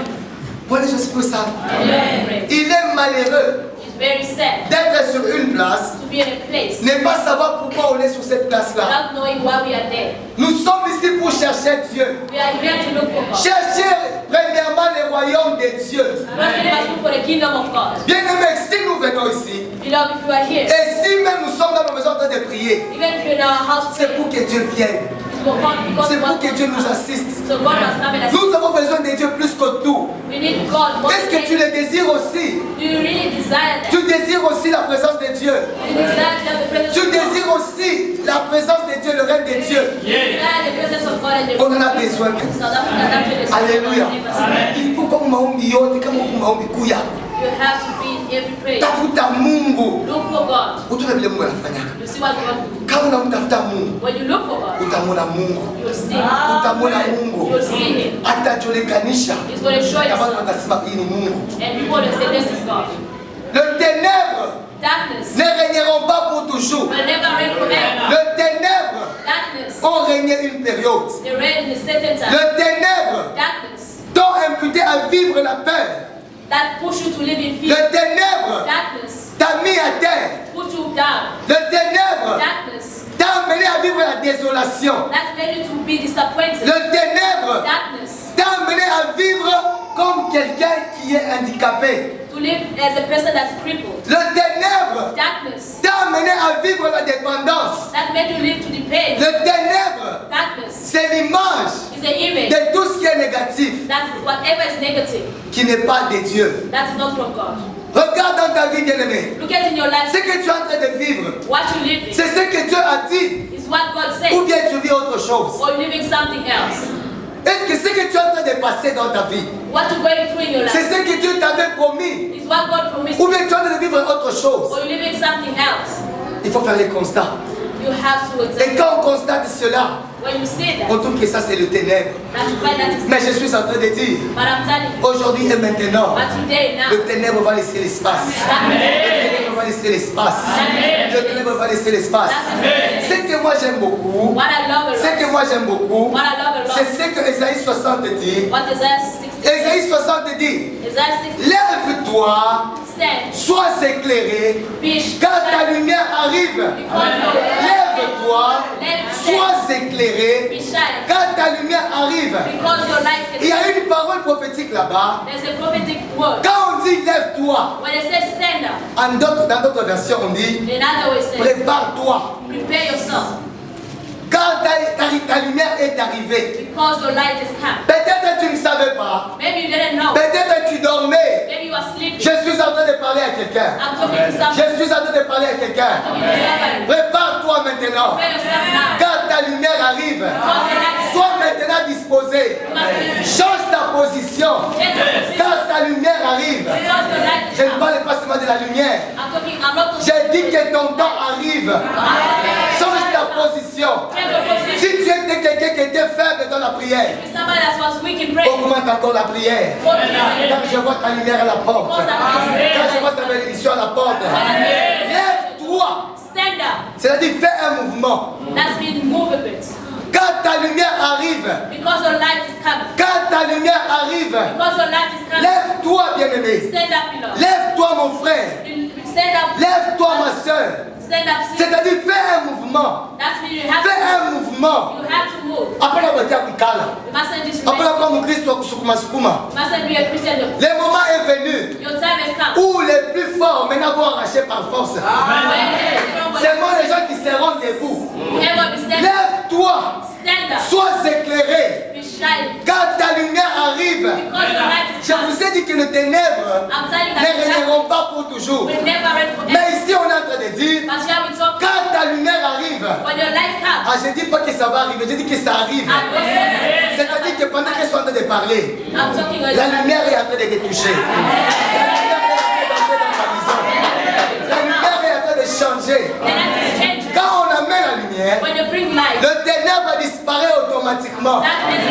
Bwana Yesu asifiwe sana. Amen. Il est malheureux It's very sad d'être sur une place, to be in a place ne pas savoir pourquoi on est sur cette place-là. without knowing why we are there. Nous sommes ici pour chercher Dieu. We are here to look for God. Chercher premièrement le royaume de Dieu. First, we must look for the kingdom of God. Bien aimé, si nous venons ici, Beloved, if you are here, et si même nous sommes dans nos maisons en train de prier, even if you're in our house, c'est pour que Dieu vienne. it's for God, because C'est we pour want que Dieu nous God. assiste. So God must come and assist. Nous avons besoin de Dieu plus que tout. We need God more Est-ce than que tu le désires aussi? Do you really desire that? Tu désires aussi la présence de Dieu. You desire to have the presence Tu of God. désires aussi la présence de Dieu, le règne de Dieu. You desire the presence of God and the On en a besoin. South Africa, that's where the Spirit of Alléluia. God lives. Il faut kama maombi yote, kama huku maombi kuya. You have to be in every prayer. Tafuta Mungu. Look for God. Utaona vile Mungu anafanyaka. You see what God do. Kama unamtafuta Mungu, When you look for God, utamwona Mungu. you'll see Him. Utamwona Mungu. You'll see Him. Atajulikananisha. He's going to show Na watu Himself. watasema hii ni Mungu. And people will say, this is God. Les ténèbres Darkness ne régneront pas pour toujours. will never reign forever. Les ténèbres Darkness, ont régné une période. they reign in a certain time. Les ténèbres Darkness, t'ont imputé à vivre la peur. that push you to live in Les fear. ténèbres Darkness, t'a mis à terre. put you down. Les ténèbres Darkness, t'a amené à vivre la désolation. that made you to be disappointed. Les ténèbres Darkness, t'a amené à vivre comme quelqu'un qui est handicapé. to live as a person that's crippled. Les ténèbres Darkness, t'a amené à vivre la dépendance. that made you live to depend. Les ténèbres, Darkness c'est l'image is an image. de tout ce qui est négatif, That's whatever is negative. qui n'est pas de Dieu. That is not from God. Regarde dans ta vie, bien-aimé. Look at in your life. Ce que tu es en train de vivre, What you live in c'est ce que Dieu a dit. is what God Ou said. bien tu vis autre chose. Or you're living something else. Est-ce que ce que tu es en train de passer dans ta vie, What you're going through in your c'est life ce que Dieu t'avait promis? is what God promised Ou you. bien tu es en train de vivre autre chose? Or you're living something else. Il faut faire les constats. You have to Et examine. quand on constate cela, When you say that, on trouve que ça c'est le ténèbre. that you find that is Mais je suis en train de dire, but I'm telling you, aujourd'hui et maintenant, but today now, le ténèbre va laisser l'espace. Le ténèbre va laisser l'espace. Le ténèbre va laisser l'espace. Ce que moi j'aime beaucoup, what I love a lot, ce que moi j'aime beaucoup, what I love a lot, c'est ce que Ésaïe 60 dit. what Isaiah 60, Ésaïe 60 dit, Isaiah 60, lève-toi, stand, sois éclairé, be car ta lumière arrive. Lève-toi, sois éclairé, be shine, car ta lumière arrive. because your light Il y is. a une parole prophétique là-bas. There's a prophetic word. Quand on dit lève-toi, When it says stand up, dans d'autres versions on dit in other words, say, prépare-toi, prepare yourself, car ta lumière est arrivée. because your light is come. Peut-être tu ne savais pas, Maybe you didn't know. peut-être tu dormais. Maybe you are sleeping. Je suis en train de parler à quelqu'un. I'm talking to somebody. Je suis en train de parler à quelqu'un. Talking to somebody. Prépare-toi maintenant, Prepare yourself now. car ta lumière arrive. Because your light is Sois maintenant disposé. Change ta position, car ta lumière arrive. because your light is Je ne come. parle pas seulement de la lumière. I'm not talking J'ai dit que ton temps arrive. Change ta position. Si tu étais quelqu'un qui était faible dans la prière, somebody that was weak in prayer. augmente encore la prière. Car je vois ta lumière à la porte. Car je vois ta bénédiction à la porte. Lève-toi. Stand up. C'est-à-dire fais un mouvement. That's been move a bit. Quand ta lumière arrive, Because your light is coming. quand ta lumière arrive, Because your light is coming. lève-toi bien-aimé. Stand up, beloved. Lève-toi mon frère. Stand up. Lève-toi ma soeur. Stand up. C'est-à-dire fais un mouvement. That's when you have Fais to. un mouvement. You have to move. Après la voiture kuikala. You mustn't just Après rest. la comme Christ wa kusukuma sukuma. You mustn't be a Christian. Le moment est venu Your time has come. où les plus forts maintenant vont arracher par force. C'est moi les gens qui seront debout. Whoever be standing, Lève-toi, stand up. sois éclairé. Be shining. Quand ta lumière arrive, Because your light is je coming. vous ai dit que les ténèbres I'm telling you ne that the régneront pas pour toujours. will never reign forever. Mais ici on est en train de dire, But here we talk. quand ta lumière arrive, When your light comes, je ne dis pas que ça va arriver, je dis que ça arrive. C'est-à-dire que pendant que je suis en train de parler, I'm talking la lumière est en train de te toucher. La lumière est en train d'entrer dans ta maison. La lumière est en train de changer. The light is changing. Quand on amène la lumière, When you bring light, le ténèbre disparaît automatiquement. darkness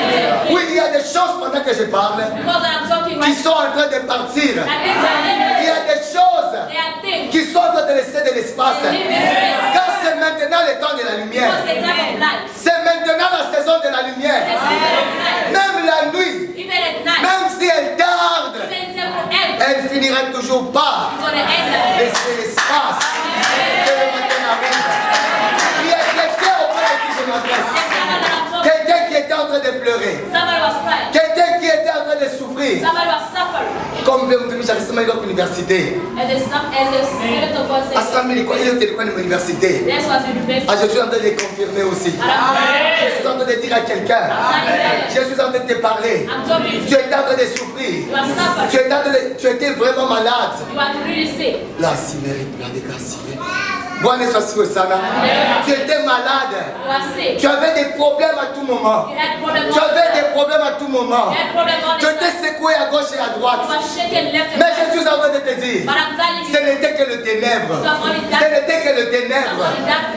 is Oui, il y a des choses pendant que je parle because I'm talking qui right sont en train de partir. now. Things are Il y living. a des choses They are things. qui sont en train de laisser de l'espace. They live in space. Car c'est maintenant le temps de la lumière. Because the time of light. C'est maintenant la saison de la The lumière. season of light. Même la nuit, Even at night. même si elle tarde, Even if it will end. elle finira toujours par It's gonna end up. laisser l'espace que le matin arrive. Il y a quelqu'un auprès de qui je m'adresse. There's someone that I'm talking. Quelqu'un qui était en train de pleurer. Somebody was crying. Quelqu'un qui était en train de souffrir. Somebody was suffering. Comme le mtumishi alisema ile kwa université. And the Spirit of God said, Asami ilikuwa ile ilikuwa ni université. this was university. Ah, je suis en train de le confirmer aussi. And I'm Je suis en train de dire à quelqu'un. Je suis en train de te parler. talking. Tu étais en train de souffrir. You are suffering. Tu étais vraiment malade. You are really sick. La simérite, la dégracée. Bwana Yesu asifiwe sana. Tu étais malade. You are sick. Tu avais des problèmes à tout moment. You had problems. Tu avais des problèmes à tout moment. You had problems all Tu the étais time. secoué à gauche et à droite. You were shaken left and Mais right. je suis en train de te dire, But I'm telling ce you, n'était que le ténèbre. Ce n'était que le ténèbre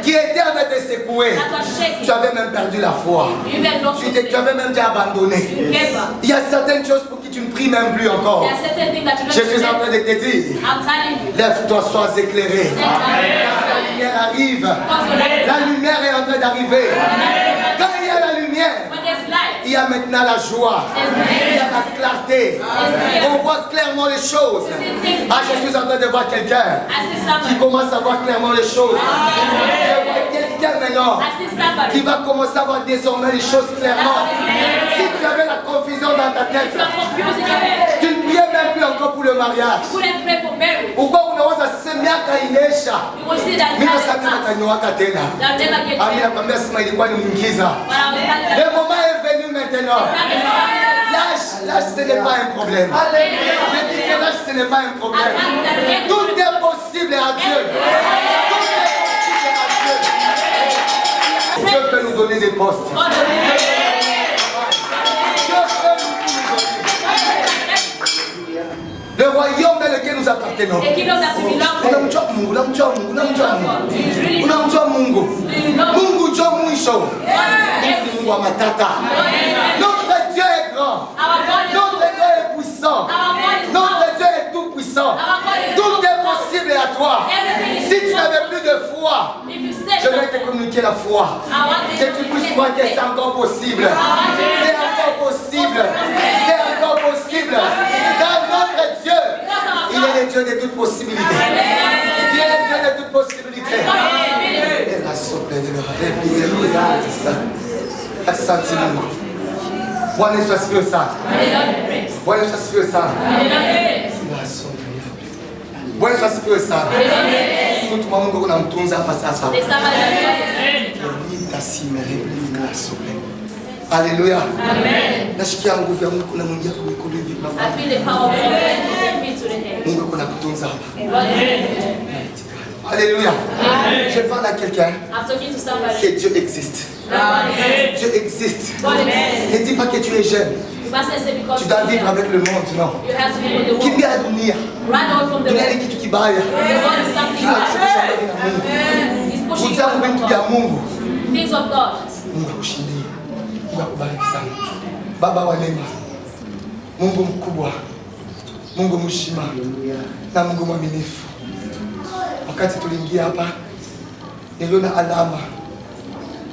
qui était en train de te secouer. that was shaking. Tu avais même perdu la foi. You even lost Tu faith. avais même déjà abandonné. You gave up. Il y a certaines choses pour qui tu ne pries même plus encore. There are certain things that you Je don't suis en do. train de te dire, I'm telling you. lève-toi, sois éclairé. Stand up. La lumière arrive. Because your light is La lumière est en train d'arriver. Quand il y a la lumière, when there's light, il y a maintenant la joie. Il y a la clarté. On voit clairement les choses. Ah, je suis en train de voir quelqu'un I see qui somebody. commence à voir clairement les choses. Je vois quelqu'un maintenant I see somebody. qui va commencer à voir désormais les choses clairement. Si tu avais la confusion dans ta tête, You are confused in your head. tu ne priais même plus encore pour le mariage. You couldn't pray for marriage. Uko unaweza sema miaka inesha. You will see that Mimi time sasa has come. natanyowaka tena. They'll never get Ami married. nakwambia sema ilikuwa ni mwingiza. But I was telling Le them, moment est venu maintenant. time is coming. L'âge, ce n'est pas un problème. Je dis que l'âge, ce n'est pas un problème. Tout est possible à Dieu. Tout est possible à Dieu. Dieu peut nous donner des postes. God will Dieu peut nous donner. Le royaume dans lequel nous appartenons. A kingdom that we belong to. Unamjua Mungu, unamjua Mungu, unamjua Mungu. Do you really know? Unamjua Mungu. Do you know? Mungu ndio mwisho. Yes. Mungu wa matata. Notre Dieu est grand. Our God is Notre Dieu est puissant. Our God is Notre Dieu est tout puissant. Our God is Tout est possible à toi. Everything is Si tu n'avais plus de foi, If you say je vais te communiquer la foi. Que tu puisses croire que c'est encore possible. C'est encore possible. C'est encore possible. Car notre Dieu, il est le Dieu de toute possibilité. Il est le Dieu de toute possibilité. Et la souple de l'Europe. Asante Mungu. Bwana Yesu asifiwe sana. Bwana Yesu asifiwe sana. Bwana Yesu asifiwe sana. Mtu wa Mungu unamtunza hapa sasa. Haleluya. Nashikia nguvu ya Mungu kuna mwingia kwa mikono hivi I tunafanya. feel the power of God from me to the head. Mungu kuna kutunza hapa. God Alléluia. Je parle à quelqu'un I'm talking to somebody. que Dieu existe. God exists. Dieu existe. God exists. Ne dis pas que tu es jeune. You mustn't say because Tu dois vivre avec le monde, non. you have to be with the world. Kimbia dunia. Run away from the Dunia ni world. kitu kibaya. The world is something Kinachosha bad. mbali na Mungu. He's pushing you Utamu away vitu from vya God. Mungu. Things of God. Mungu akushindie. Mungu akubariki sana. Baba wa neema. Mungu mkubwa. Mungu mshima. Na Mungu mwaminifu. Wakati tuliingia hapa, niliona alama.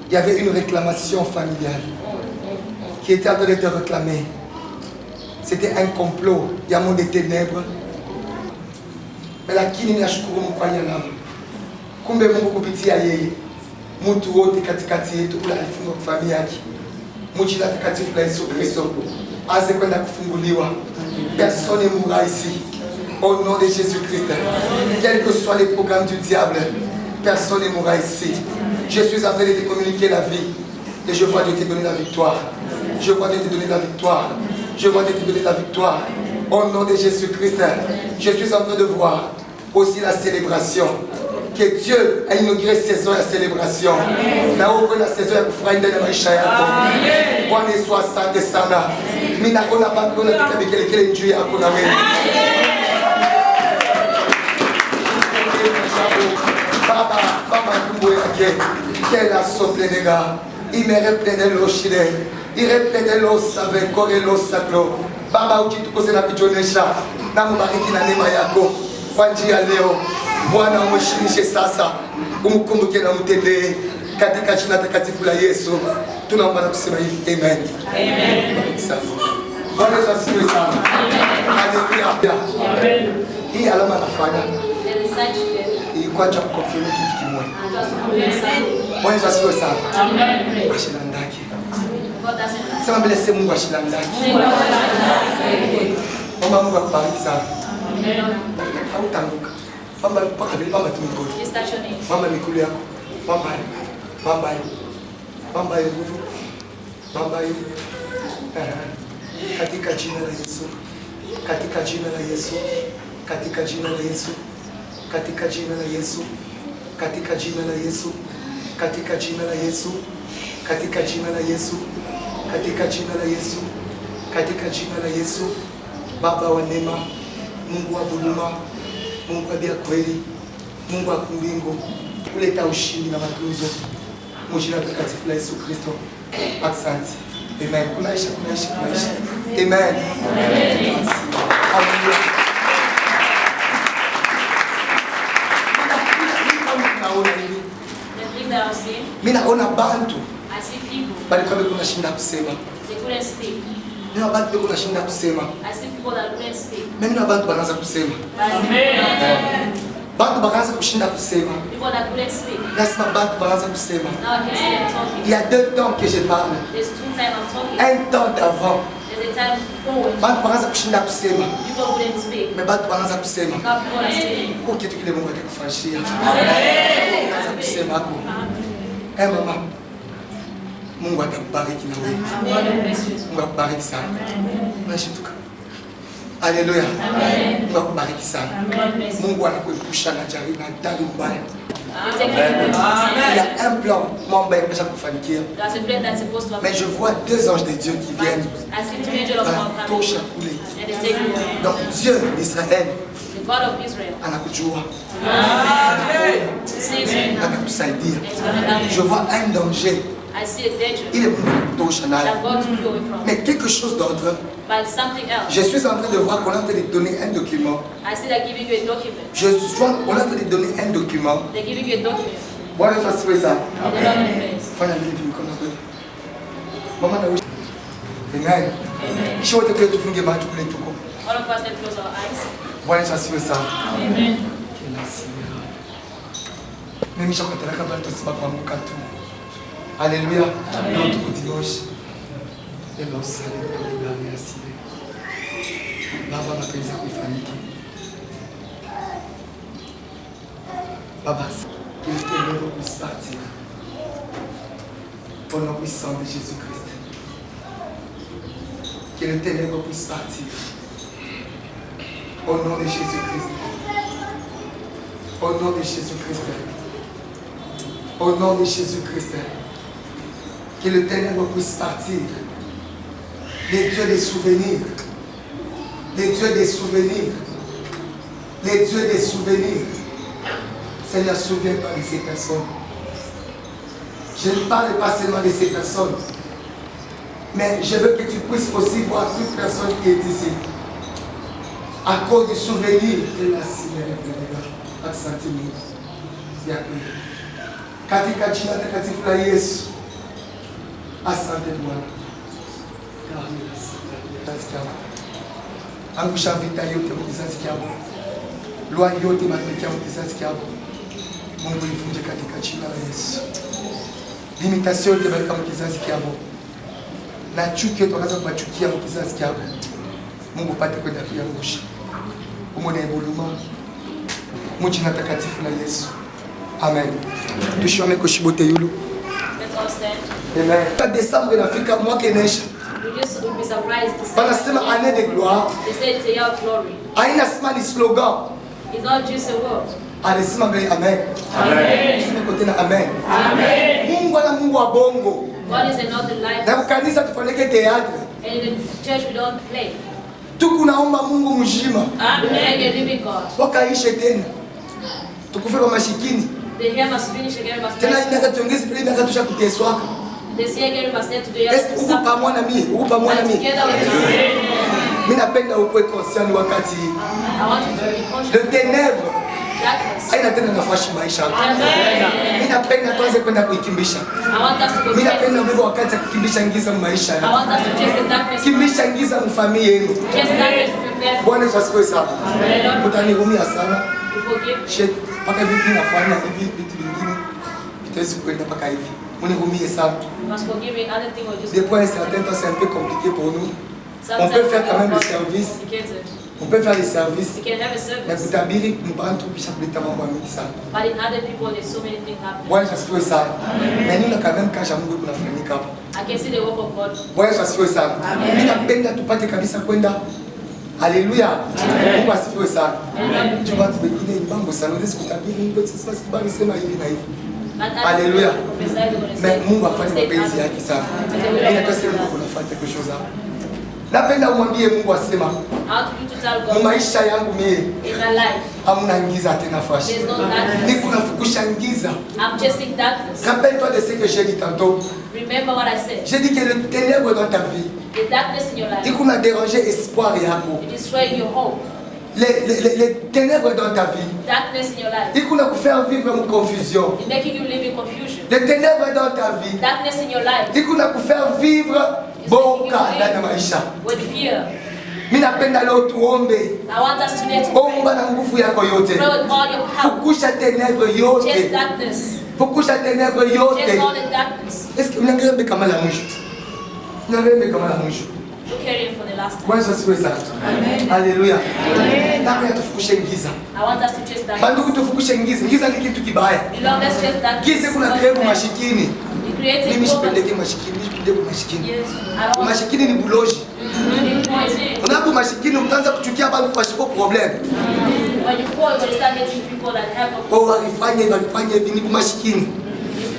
Il y avait une réclamation familiale qui était en train de te réclamer. C'était un complot. Il y a un monde des ténèbres. Mais lakini ninashukuru mfanya alama. Kumbe Mungu kupitia yeye mtu wote katikati yetu ule alifunga kwa familia yake. Mjina takatifu la Yesu Kristo aze kwenda kufunguliwa. Personne ne mourra ici. Au nom de Jésus-Christ. Quels que soient les programmes du diable, personne ne mourra ici. Je suis en train de te communiquer la vie. Et je vois Dieu te donner la victoire. Je vois Dieu te donner la victoire. Je vois Dieu te donner la victoire. Au nom de Jésus-Christ, je suis en train de voir aussi la célébration. Que Dieu a inauguré saison ya célébration. Na uko na saison ya kufurahi ndani ya maisha yako. Bwana Yesu asante sana. Mimi naona bado nataka bikelekele njuu yako na wewe. Baba, baba kumbo yake. Kela sople nega. Imereplene lo shile. Ireplene lo save kore lo saklo. Baba ujitukuze na kujonesha. Na mubariki na neema yako. Kwa njia leo. Bwana umheshimishe sasa. Umkumbuke na umtendee. Katika jina takatifu la Yesu. Tunaomba na kusema hivi. Amen. Amen. Bwana Yesu asifiwe sana. Haleluya. Amen. Hii alama nafanya. Ilikuwa cha kukonfirm kitu kimoja. Bwana Yesu asifiwe sana. Amen. Ashilandaki. Sema mbele sema Mungu ashilandaki. Mama Mungu akubariki sana. Amen. Hautanguka. Mama mpaka vile mama tumikolo. Mama mikulu yako. Mama. Mama. Mama nguvu. Mama. Katika jina la Yesu. Katika jina la Yesu. Katika jina la Yesu. Katika jina la Yesu. Katika jina la Yesu. Katika jina la Yesu. Katika jina la Yesu. Katika jina la Yesu. Katika jina la Yesu. Baba wa neema, Mungu wa huruma, Mungu wa kweli, Mungu wa mbingu, uleta ushindi na matunzo. Mjina takatifu la Yesu Kristo. Asante. Amen. Kunaisha. Amen. Hallelujah. Mimi naona bantu bali kama kuna shinda kusema. Mimi na bantu kuna shinda kusema. Mimi na bantu banaanza kusema. Bantu banaanza kushinda kusema. Nasema bantu banaanza kusema. Il y a 2 temps que je parle. Un temps d'avant. Bantu banaanza kushinda kusema. Mais bantu banaanza kusema. Kwa kitu kile Mungu atakufanyia. Banaanza kusema hapo. Mama. Mungu atakubariki na wewe. Mungu akubariki sana. Nashituka. Haleluya. Mungu akubariki sana. Mungu anakuepusha na jaribu na hatari mbaya. Il y a un plan, mon père, que j'ai pour faire. Mais je vois 2 anges de Dieu qui viennent. Donc Dieu d'Israël God of Israel. Anakujua. Sees me. Atakusaidia. He's going to help Je me. vois un danger. I see a danger Il est kutosha naye. that God took you away from. Mais quelque chose d'autre. But something else. Je suis en train de voir qu'on est en train de donner un document. I see they're giving you a document. On est en train de donner un document. They're giving you a document. Bwana Yesu asifiwe sana. With a lot of face. Fanya hivi mikono wewe. Mama na wewe. Amen. Amen. Kisha wote kule tufunge macho kule tuko. All of us can close our eyes. Bwana Yesu asifiwe sana. Amen. Mimi shakataka bado tusibakuanguka tu. Haleluya. Amen. Tukudioshe. Elo sale kwa ndani ya sile. Baba mapenzi kufanyike. Baba, que le ténèbre puisse partir. Au nom puissant de Jésus-Christ. Que le ténèbre puisse partir. Au nom de Jésus-Christ. Au nom de Jésus-Christ. Au nom de Jésus-Christ. Que le ténèbre puisse partir. Les dieux des souvenirs. Les dieux des souvenirs. Les dieux des souvenirs. Seigneur, souviens-toi de ces personnes. Je ne parle pas seulement de ces personnes, mais je veux que tu puisses aussi voir toute personne qui est ici. À cause du souvenir de la Seigneur de Asante Mungu. Katika jina takatifu la Yesu. Asante Bwana. Angusha vita yote kwa kizazi chako. Lwa yote matokeo kwa kizazi chako. Mungu ivunje katika jina la Yesu. Limitation yote baraka kwa kizazi chako. Na chuki yote wakaanza kubachukia kwa kizazi chako. Mungu pate kwenda kuangusha. Umone buluma. Mujina takatifu la Yesu. Amen. Tushome kushibote yulu. Let's all stand. Amen. Kwa Desemba inafika mwaka inaisha. You just will be surprised to see. Wanasema année de gloire. They say it's a year of glory. Haina sema ni slogan. It's not just a word. Alisema mbele amen. Amen. Sema kote na amen. Amen. Mungu ana Mungu wa bongo. God is another life. Na kanisa tufanyike teatro. And in the church we don't play. Tukunaomba Mungu mzima. Amen. A living God. Wakaishe tena. Tukufe kwa mashikini. The year must finish again, must Tena finish. inaka tuongeze pili miaka tusha kuteswaka. This year again must end to the year. Est-ce uko pamoja na mimi? Uko pamoja na And mimi? together with you. Mimi napenda ukwe conscient wakati I want you to be conscious. le ténèbre Darkness. haina tena nafasi maisha yako. Amen. Mimi napenda tuanze kwenda kuikimbisha. I want us to go Mimi napenda chase. mbele wakati kukimbisha ngiza maisha I yako. want us to chase the darkness. Kimbisha ngiza mfamii yenu. Chase darkness to prepare. Bwana Yesu asifiwe sana. Amen. Utanihurumia sana. You forgive. She paka hivi nafanya hivi vitu vingine. Vitawezi kwenda paka hivi. Munihurumie sana. You must forgive me. Other thing will just. Des fois, un certain temps, c'est un peu compliqué pour nous. Sometimes On peut faire quand même le it's service. complicated. On peut faire les services. You can have a Mais service. kutabiri mbantu bisha kuleta mambo mengi sana. But in other people, there's so many things happening. Bwana Yesu asifiwe sana. Na nini quand même kasha Mungu kunafanyika hapa. I can see the work of God. Bwana Yesu asifiwe sana. Mimi napenda tupate kabisa kwenda. Haleluya. Mungu asifiwe sana. Chumba tumekine mbango sana. Unaweza kutabiri Mungu sasa sibali sema hivi na hivi. Haleluya. Mais Mungu afanye mapenzi yake sana. Mimi nataka sema Mungu anafuata quelque chose hapo. Napenda umwambie Mungu asema How to do to tell mu God maisha yangu mimi in my life. hamna ngiza tena fashi. There's no darkness. Ni kunafukusha ngiza. I'm chasing darkness. Rappelle-toi de ce que j'ai dit tantôt. Remember what I said. J'ai dit que le ténèbre dans ta vie, The darkness in your life. il kuna dérangé espoir yako. It destroying your hope. Les ténèbres dans ta vie, Darkness in your life. il kuna faire vivre une confusion. It's making you live in confusion. Les ténèbres dans ta vie, Darkness in your life. il kuna faire vivre boka ndani ya maisha. With fear. Mimi napenda leo tuombe. I want us today to pray. Omba na nguvu yako yote. Pray with all your power. Fukusha ténèbres Chase yote. darkness. Fukusha ténèbres Chase yote. all the darkness. Est-ce que unakarembe kama la mwisho? Unakarembe kama la mwisho. Look at him for the last time. Bwana asifiwe sana. Haleluya. Napenda tufukushe giza. I want us to chase darkness. Bandugu tufukushe giza. Giza ni kitu kibaya. Beloved, let's chase darkness. Giza kuna kremu mashikini. It creates Mimi a sipendeke mashikini, mimi sipendeke mashikini. Yes. I don't want Mashikini ni buloji. to poison. Unapo mashikini utaanza kuchukia bandu kwa shipo problem. When you fall, you start hating people that have a Kwa walifanya hivi ni mashikini.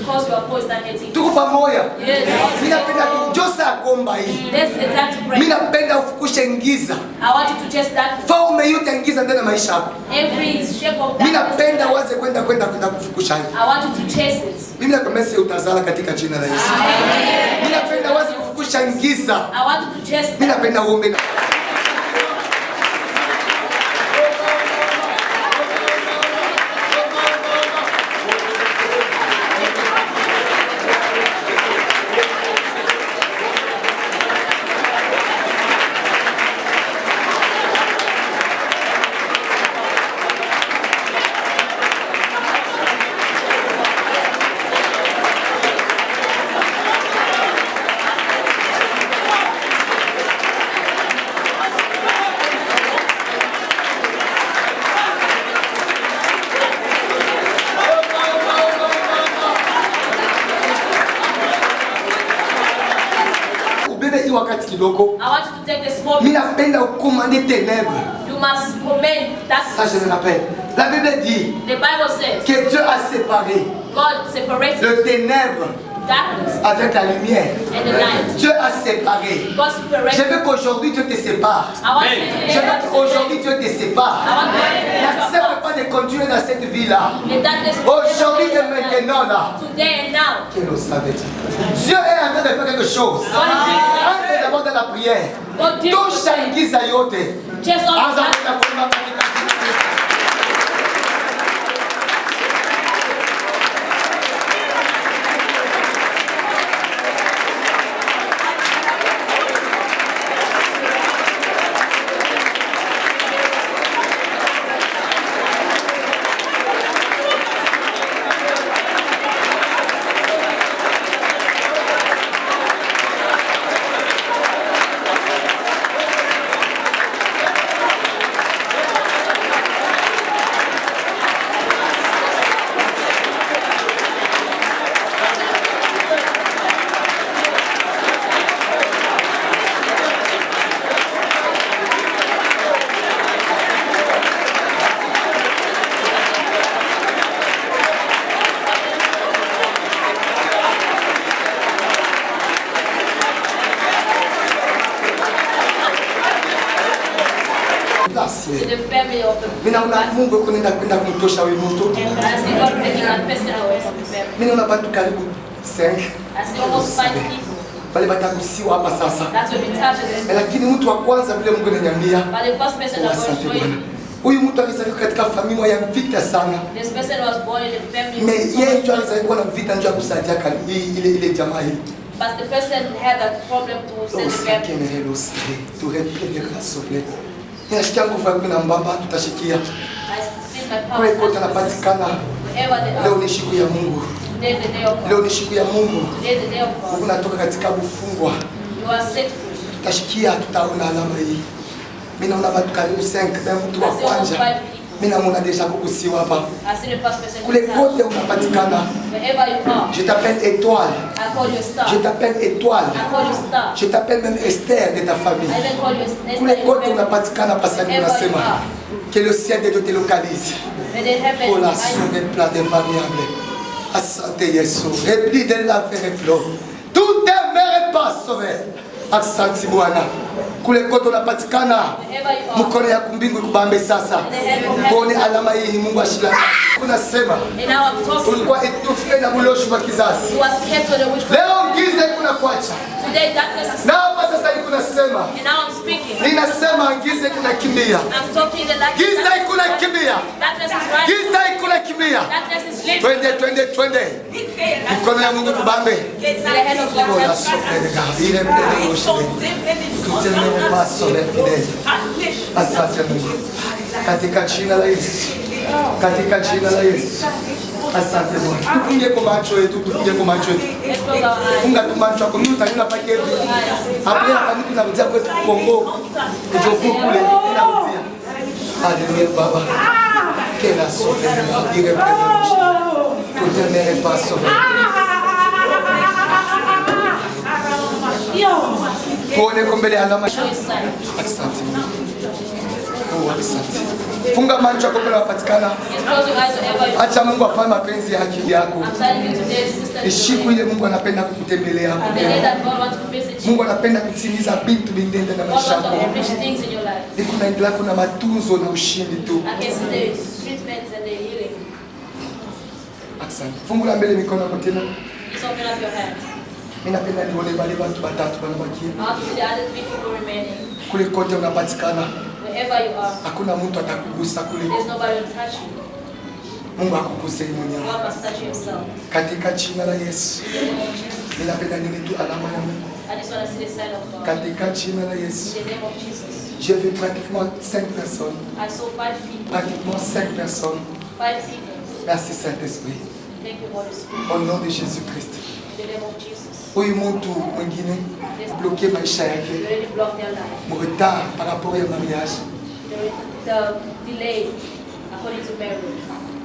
because your Paul is not hating. Tuko pamoja. Yes. Mimi napenda kujosa komba hii. That's the time to pray. Mimi napenda ufukushe ngiza. I want you to chase that. Faume yote ngiza ndani ya maisha yako. Every shape of Mimi that. napenda waze kwenda kufukusha hii. I want you to chase it. Mimi nakomesa utazala katika jina la Yesu. Mimi napenda waze kufukusha ngiza. I want you to chase Mimi napenda uombe na wakati kidogo. I want you to take the small. Mimi napenda ukomande ténèbres. You must command that. Ça je le rappelle. La Bible dit The Bible says que Dieu a séparé God separates le ténèbre darkness avec la lumière. and the light. Dieu a séparé. God separates. Je veux qu'aujourd'hui Dieu te sépare. I want Je veux qu'aujourd'hui Dieu te sépare. N'accepte pas de continuer dans cette vie-là. Aujourd'hui et maintenant là. Today and now. Qu'elle le savait. Dieu est en train de faire quelque chose. Entre d'abord dans la prière. Touche à l'église à yote. Just on to the family of the Mimi naona Mungu kunaenda kwenda kumtosha wewe mtu. I see God taking that person away from the family. Mimi naona watu karibu 5. I see almost 5 people. Wale watakusiwa hapa sasa. That will be touched. Lakini mtu wa kwanza vile Mungu ananiambia, But the first person that was asante Bwana. showing, Huyu mtu alizaliwa katika familia ya vita sana. this person was born in a family. Mais yeye ndio alizaliwa na vita ndio kusaidia ile jamaa hii. But the person had a problem to send the family. Kemerelo sile, tu repelera sovle. Ninashikia nguvu ya kuna mbamba tutashikia. I feel my Kwa hiyo power. tunapatikana. Wherever they Leo are. ni siku ya Mungu. Today is the day of Leo God. ni siku ya Mungu. Today is the day of God. Mungu natoka katika kufungwa. You are set free. Tutashikia tutaona alama hii. Mimi naona watu karibu 5 na mtu wa I see almost kwanza. 5 people. Mimi naona deja kukusiwa hapa. I see the first person. Kule to touch. kote unapatikana. Wherever you are. Je t'appelle étoile. I call you star. Je t'appelle étoile. I call you star. Je t'appelle même Esther de ta famille. I even call you Kule Esther. kote unapatikana pasani unasema que le ciel de Dieu te localise. May the heaven Pour la guide you. somme plat des variables. Asante Yesu. Repli de la verre tout est mere pas sauvé. Asante Bwana. Kule kote unapatikana. Wherever you are. Mkono ya kumbingu kubambe sasa. Kuone alama hii Mungu ashila. Kunasema And now I'm talking. ulikuwa etufe na muloshi wa kizazi. You was kept on the witchcraft. Leo giza kuna kuacha. Today darkness is. Na hapa sasa hivi kunasema. And now I'm speaking. Ninasema giza kuna kimbia. I'm talking the darkness. Giza kuna kimbia. Darkness is right. Giza kuna kimbia. Darkness is lit. Twende. Mkono ya Mungu kubambe. It's the hand of God. Ola sopere gavire pele ushile. Kutemene paso le fidele. Asante Mungu. Katika jina la Yesu. Katika jina la Yesu. Asante Mungu. Tufunge kwa macho yetu, tufunge kwa macho yetu. Let's close our eyes. Funga tu macho yako, mimi utanina pake hivi. Hapo hapa mimi tunarudia kwetu Kongo. Kujoku kule ninarudia. Haleluya Baba. Kela sopere gavire pele ushile. Kutemene paso. Tuone kombele alama. Show his sign. Asante. asante. Funga macho yako pale unapatikana. Just close your eyes wherever you are. Acha Mungu afanye mapenzi yake yako. I'm telling you today, sister. Ni siku ile Mungu anapenda kukutembelea hapo. The day that God wants to visit you. Mungu anapenda kutimiza vitu vingine na God maisha wants to yako. accomplish things in your life. Ni kunaendelea kuna matunzo na ushindi tu. I can see the treatments and the healing. Asante. Fungula mbele mikono yako tena. Just open up your hands. Mimi napenda nione wale watu watatu wanabakia. I want to see the other 3 people remaining. Kule kote unapatikana. Wherever you are, Hakuna mtu atakugusa kule. there's nobody to touch you. Mungu akuguse mwenyewe. God must touch you himself. Katika jina la Yesu. In the name of Jesus. Mimi napenda nione tu alama ya Mungu. I just want to see the sign of God. Katika jina la Yesu. In the name of Jesus. J'ai vu pratiquement 5 personnes. I saw 5 people. Pratiquement 5 personnes. 5 people. Merci Saint-Esprit. Thank you, Holy Spirit. Au nom de Jésus-Christ. In the name of Jesus. Huyu mtu mwingine bloqué maisha You yake. already blocked their life. Retard par rapport ya mariage. The delay according to marriage.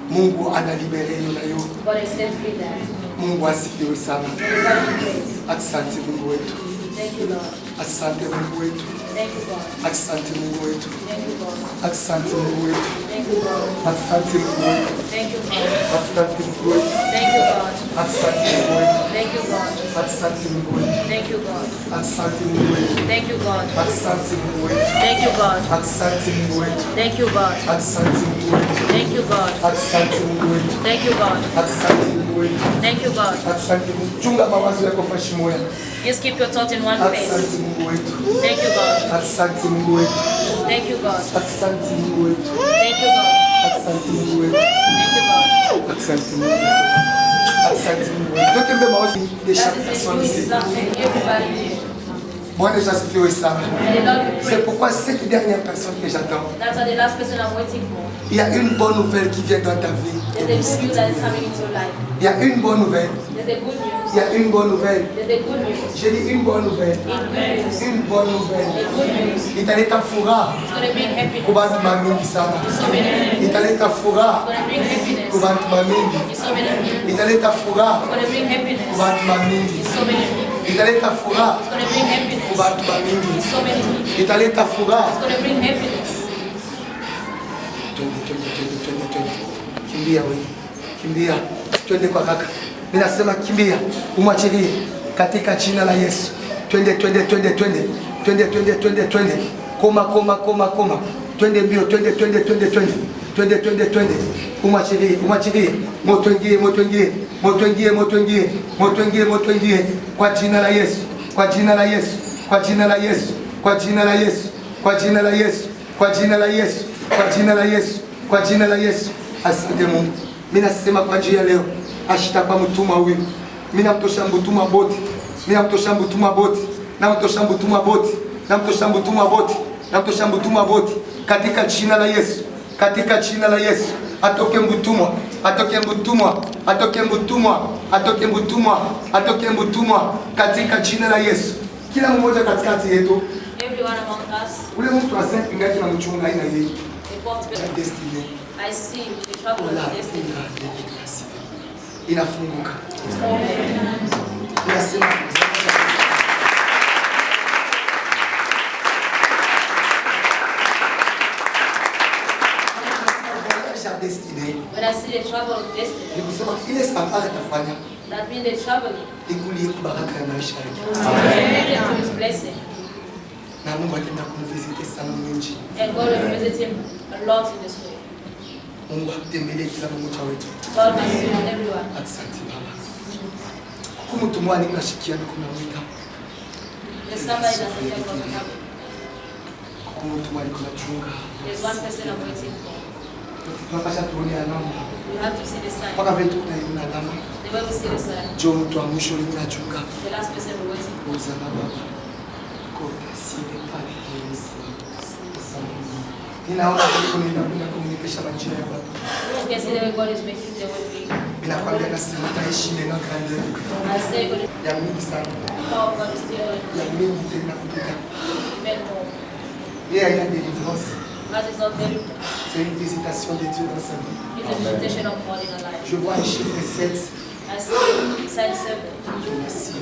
Mungu analibere hiyo na hiyo. God has set free that. Mungu asifiwe sana. God be praised. Asante Mungu wetu. Thank you, Lord. Asante Mungu wetu. Thank you, God. Asante Mungu wetu. Thank you, God. Asante Mungu wetu. Thank you, God. Asante Mungu wetu. Thank you, God. Asante Mungu wetu. Thank you, God. Asante Mungu wetu. Thank you, God. Asante Mungu wetu. Thank you, God. Asante Mungu wetu. Thank you, God. Asante Mungu wetu. Thank you, God. Asante Mungu wetu. Thank you, God. Asante Mungu wetu. Thank you, God. Asante Mungu wetu. Thank you, God. Asante Mungu wetu. Thank you, God. Asante Mungu. Chunga mawazo yako fashi moja. Just keep your thoughts in one place. Asante Mungu wetu. Thank you, God. Asante Mungu wetu. Thank you, God. Asante Mungu wetu. Thank you, God. Asante Mungu wetu. Thank you, God. Asante Mungu wetu. Asante Mungu wetu. Toke mbele mawazo de chaque That is personne the ici. something everybody here. Bwana Yesu asifiwe sana. And the Lord will C'est pray. pourquoi cette dernière personne que j'attends, That's why the last person I'm waiting for. il y a une bonne nouvelle qui vient dans ta vie. There's a good news that is coming into your life. Il y a une bonne nouvelle. There's a good news. Il y a une bonne nouvelle. There's a good news. J'ai dit une bonne nouvelle. In good news. Une bonne nouvelle. A good news. Italeta furaha It's going to bring happiness kwa bantu mamingi sana. to so many people. Italeta furaha It's going to bring happiness kwa bantu mamingi. to so many people. Italeta furaha It's going to bring happiness kwa bantu mamingi. to so many people. Italeta furaha It's going to bring happiness kwa bantu mamingi. to so many people. Italeta furaha. It's going to bring happiness. Twende. Kimbia wewe. Kimbia. Twende kwa kaka. Mimi nasema kimbia. Umwachilie katika jina la Yesu. Twende. Koma. Twende mbio. Twende. Umwachilie. Moto ingie. Kwa jina la Yesu. Kwa jina la Yesu. Asante Mungu. Mimi nasema kwa njia leo ashitakuwa mtumwa huyu. Mimi namtosha mtumwa boti. Katika jina la Yesu. Atoke mtumwa katika jina la Yesu. Kila mmoja katikati yetu. Everyone among us, Ule mtu asante ngati na mchunga aina yeye. the fourth person, Destiny. I see the trouble of the destiny. Inafunguka. It's open. Inasema destiny. When I see the trouble of destiny, Ni kusema ile safari atafanya that means the trouble ikulie kubaraka ya maisha yake. connected to his blessing. Na Mungu ataenda kumvisite sana mwingi. And God will visit him a lot in this way. Mungu atembelee kila mmoja wetu. God must visit everyone. Asante Baba. Huyu mtu mwani unashikia kuna mwita. There's somebody that I think God will help. Huyu mtu mwani kuna chunga. There's one person I'm waiting for. Tunapasha tuone alama. You have to see the sign. Mpaka vile tunaona alama. The way we see the sign, Jo mtu wa mwisho ni unachunga. the last person we're waiting for. Uzana Baba. Kota sile pale Yesu. Ninaona kuna communication na njia ya watu. You can see the way God is making the way big. Ninakwambia nasema taishi neno grande. I say God is Ya mingi sana. power, God is still Ya mingi tena kutoka. even more. Yeye aina deliverance. God is not very. C'est une visitation de Dieu dans sa vie. It's a visitation of God in our life. Je vois un chiffre 7. I see sign 7. Merci.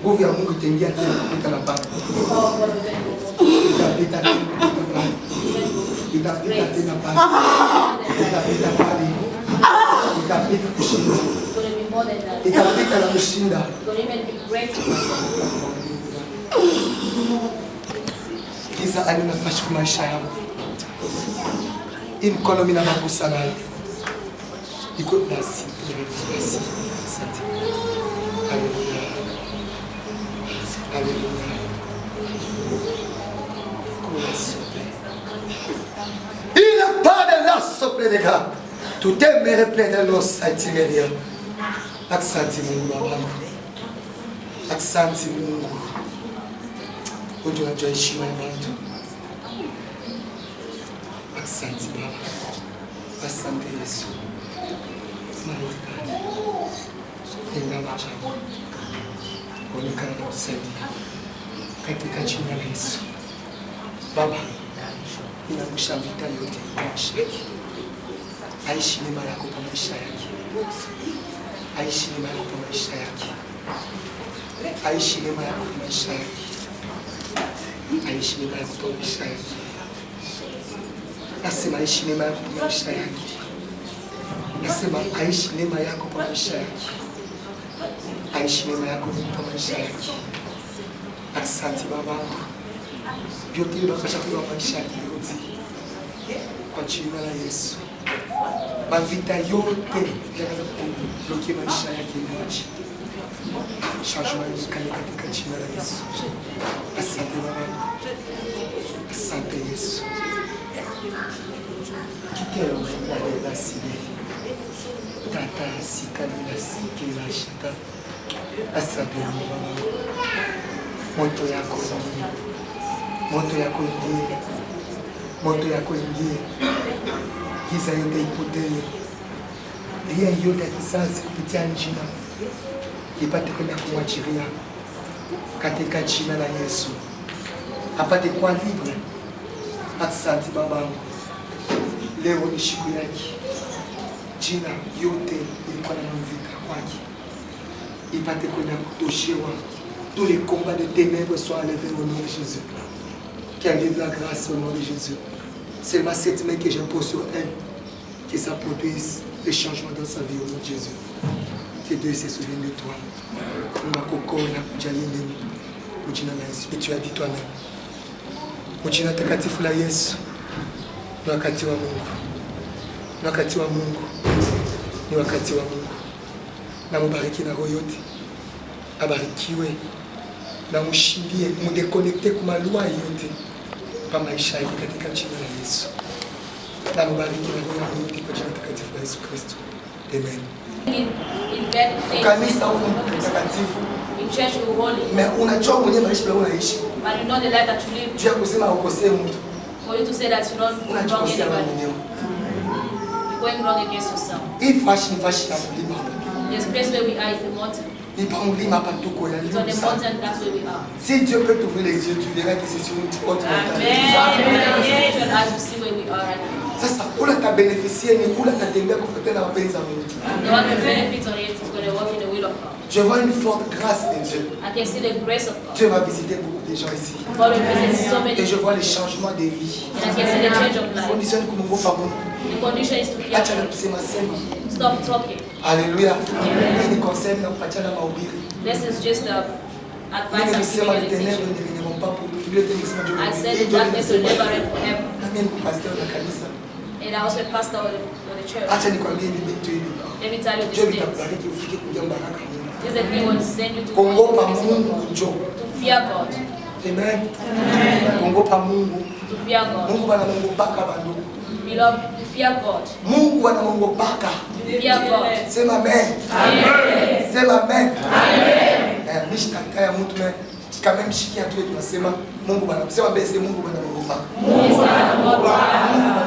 Nguvu ya Mungu itaingia tena kupita na pale. The power of God will go Itapita tena pale. Itapita pale. Itapita kushinda. Itapita na kushinda. Giza ani nafasi kwa maisha yangu. Hii mkono mimi nabagusa nayo. Iko nasi. Asante. Haleluya. Haleluya. Il n'a pas de l'os auprès des gars. Tout aimerait plein de l'os à Timéria. Aksanti Mungu babangu. Aksanti Mungu. Unajua heshima ya watu. Asante Baba. Asante Yesu. Maana ingawa chako. Onekana na kusaidia. Katika jina la Yesu. Baba, ninangusha vita yote kwa maisha yake. Aishi neema yako kwa maisha yake. Aishi neema yako kwa maisha yake. Aishi neema yako kwa maisha yake. Aishi neema yako kwa maisha yake. Nasema aishi neema yako kwa maisha yake. Nasema aishi neema yako kwa maisha yake. Aishi neema yako kwa maisha yake. Asante Baba. Vyote vinapaswa kuwa maisha yake yote. Kwa jina la Yesu. Mavita yote yanaanza kublokia maisha yake yote. Changement yikale katika jina la Yesu. Asante Baba. Asante Yesu. Kikero na sisi. Tata sikali sikila shaka. Asante Baba. Moto yako ingie. Moto yako ingie. Moto yako ingie. Giza yote ipotee. Ria yote ya kizazi kupitia njina ipate kwenda kumwachilia katika jina la Yesu. Apate kwa libre. Asante babangu. Leo ni siku yake. Jina yote ilikuwa na mvita kwake. Ipate kwenda kutoshewa. Tous les combats de ténèbres soient enlevés au nom de Jésus. Qu'elle vive la grâce au nom de Jésus. C'est ma cette main que j'impose sur elle. Que ça produise le changement dans sa vie au nom de Jésus. Que Dieu se souvienne de toi. Et tu as dit toi-même. Mujina takatifu la Yesu. Ni wakati wa Mungu. Ni wakati wa Mungu. Ni wakati wa Mungu. Na mubariki na roho yote. Abarikiwe. Na mshindie, mudeconnecte kwa malua yote. Pa maisha yake katika jina la Yesu. Na mubariki na roho yote kwa jina takatifu la Yesu Kristo. Amen. Kanisa huko mtakatifu. In church we holy. Unajua mwenye maisha bila unaishi. But you know the life that you live. Jua kusema ukosee mtu. For you to say that you don't wrong anybody. You're going wrong against yourself. If fashi na mlima. This place where we are is the mountain. Ni pa mlima hapa tuko ya It's on the mountain, that's where we are. Si Dieu peut t'ouvrir les yeux, tu verras que c'est sur une autre montagne. Amen. As you see where we are right now. Sasa ula tabeneficie ni ula tatembea kufuatana na mapenzi ya Mungu. The one who benefits on it is going to walk in the will of God. Je vois une forte grâce de Dieu. I can see the grace of God. Dieu va visiter beaucoup de gens ici. God will visit so many. Et je vois les changements de vie. And I can see the change of life. Condition kumungopa Mungu. The condition is to hear. Acha na kusema sema. Stop talking. Haleluya. Hii ni conseil na kupatiana mahubiri. This is just the advice Mimi I'm nisema giving les you. ténèbres ne viendront pas pour Biblia inasema Dieu. I said the darkness will never reign forever. Na mimi ni pastor wa kanisa. And I also a pastor of the church. Acha nikwambie ni vitu hivi. Let me tell you Dieu these things. atakubariki ufike kuja baraka Mungu. This is the thing will send you to Kongopa Mungu njoo. to fear God. Amen. Kongopa Mungu. To fear God. Mungu bana Mungu baka bandu. Beloved, to fear God. Mungu bana Mungu baka. To fear God. Sema amen. Amen. Sema amen. Amen. Mishitaka ya mtu na kama mshikia tu tunasema Mungu bana. Sema basi Mungu bana Mungu baka. Yes, God. Mungu bana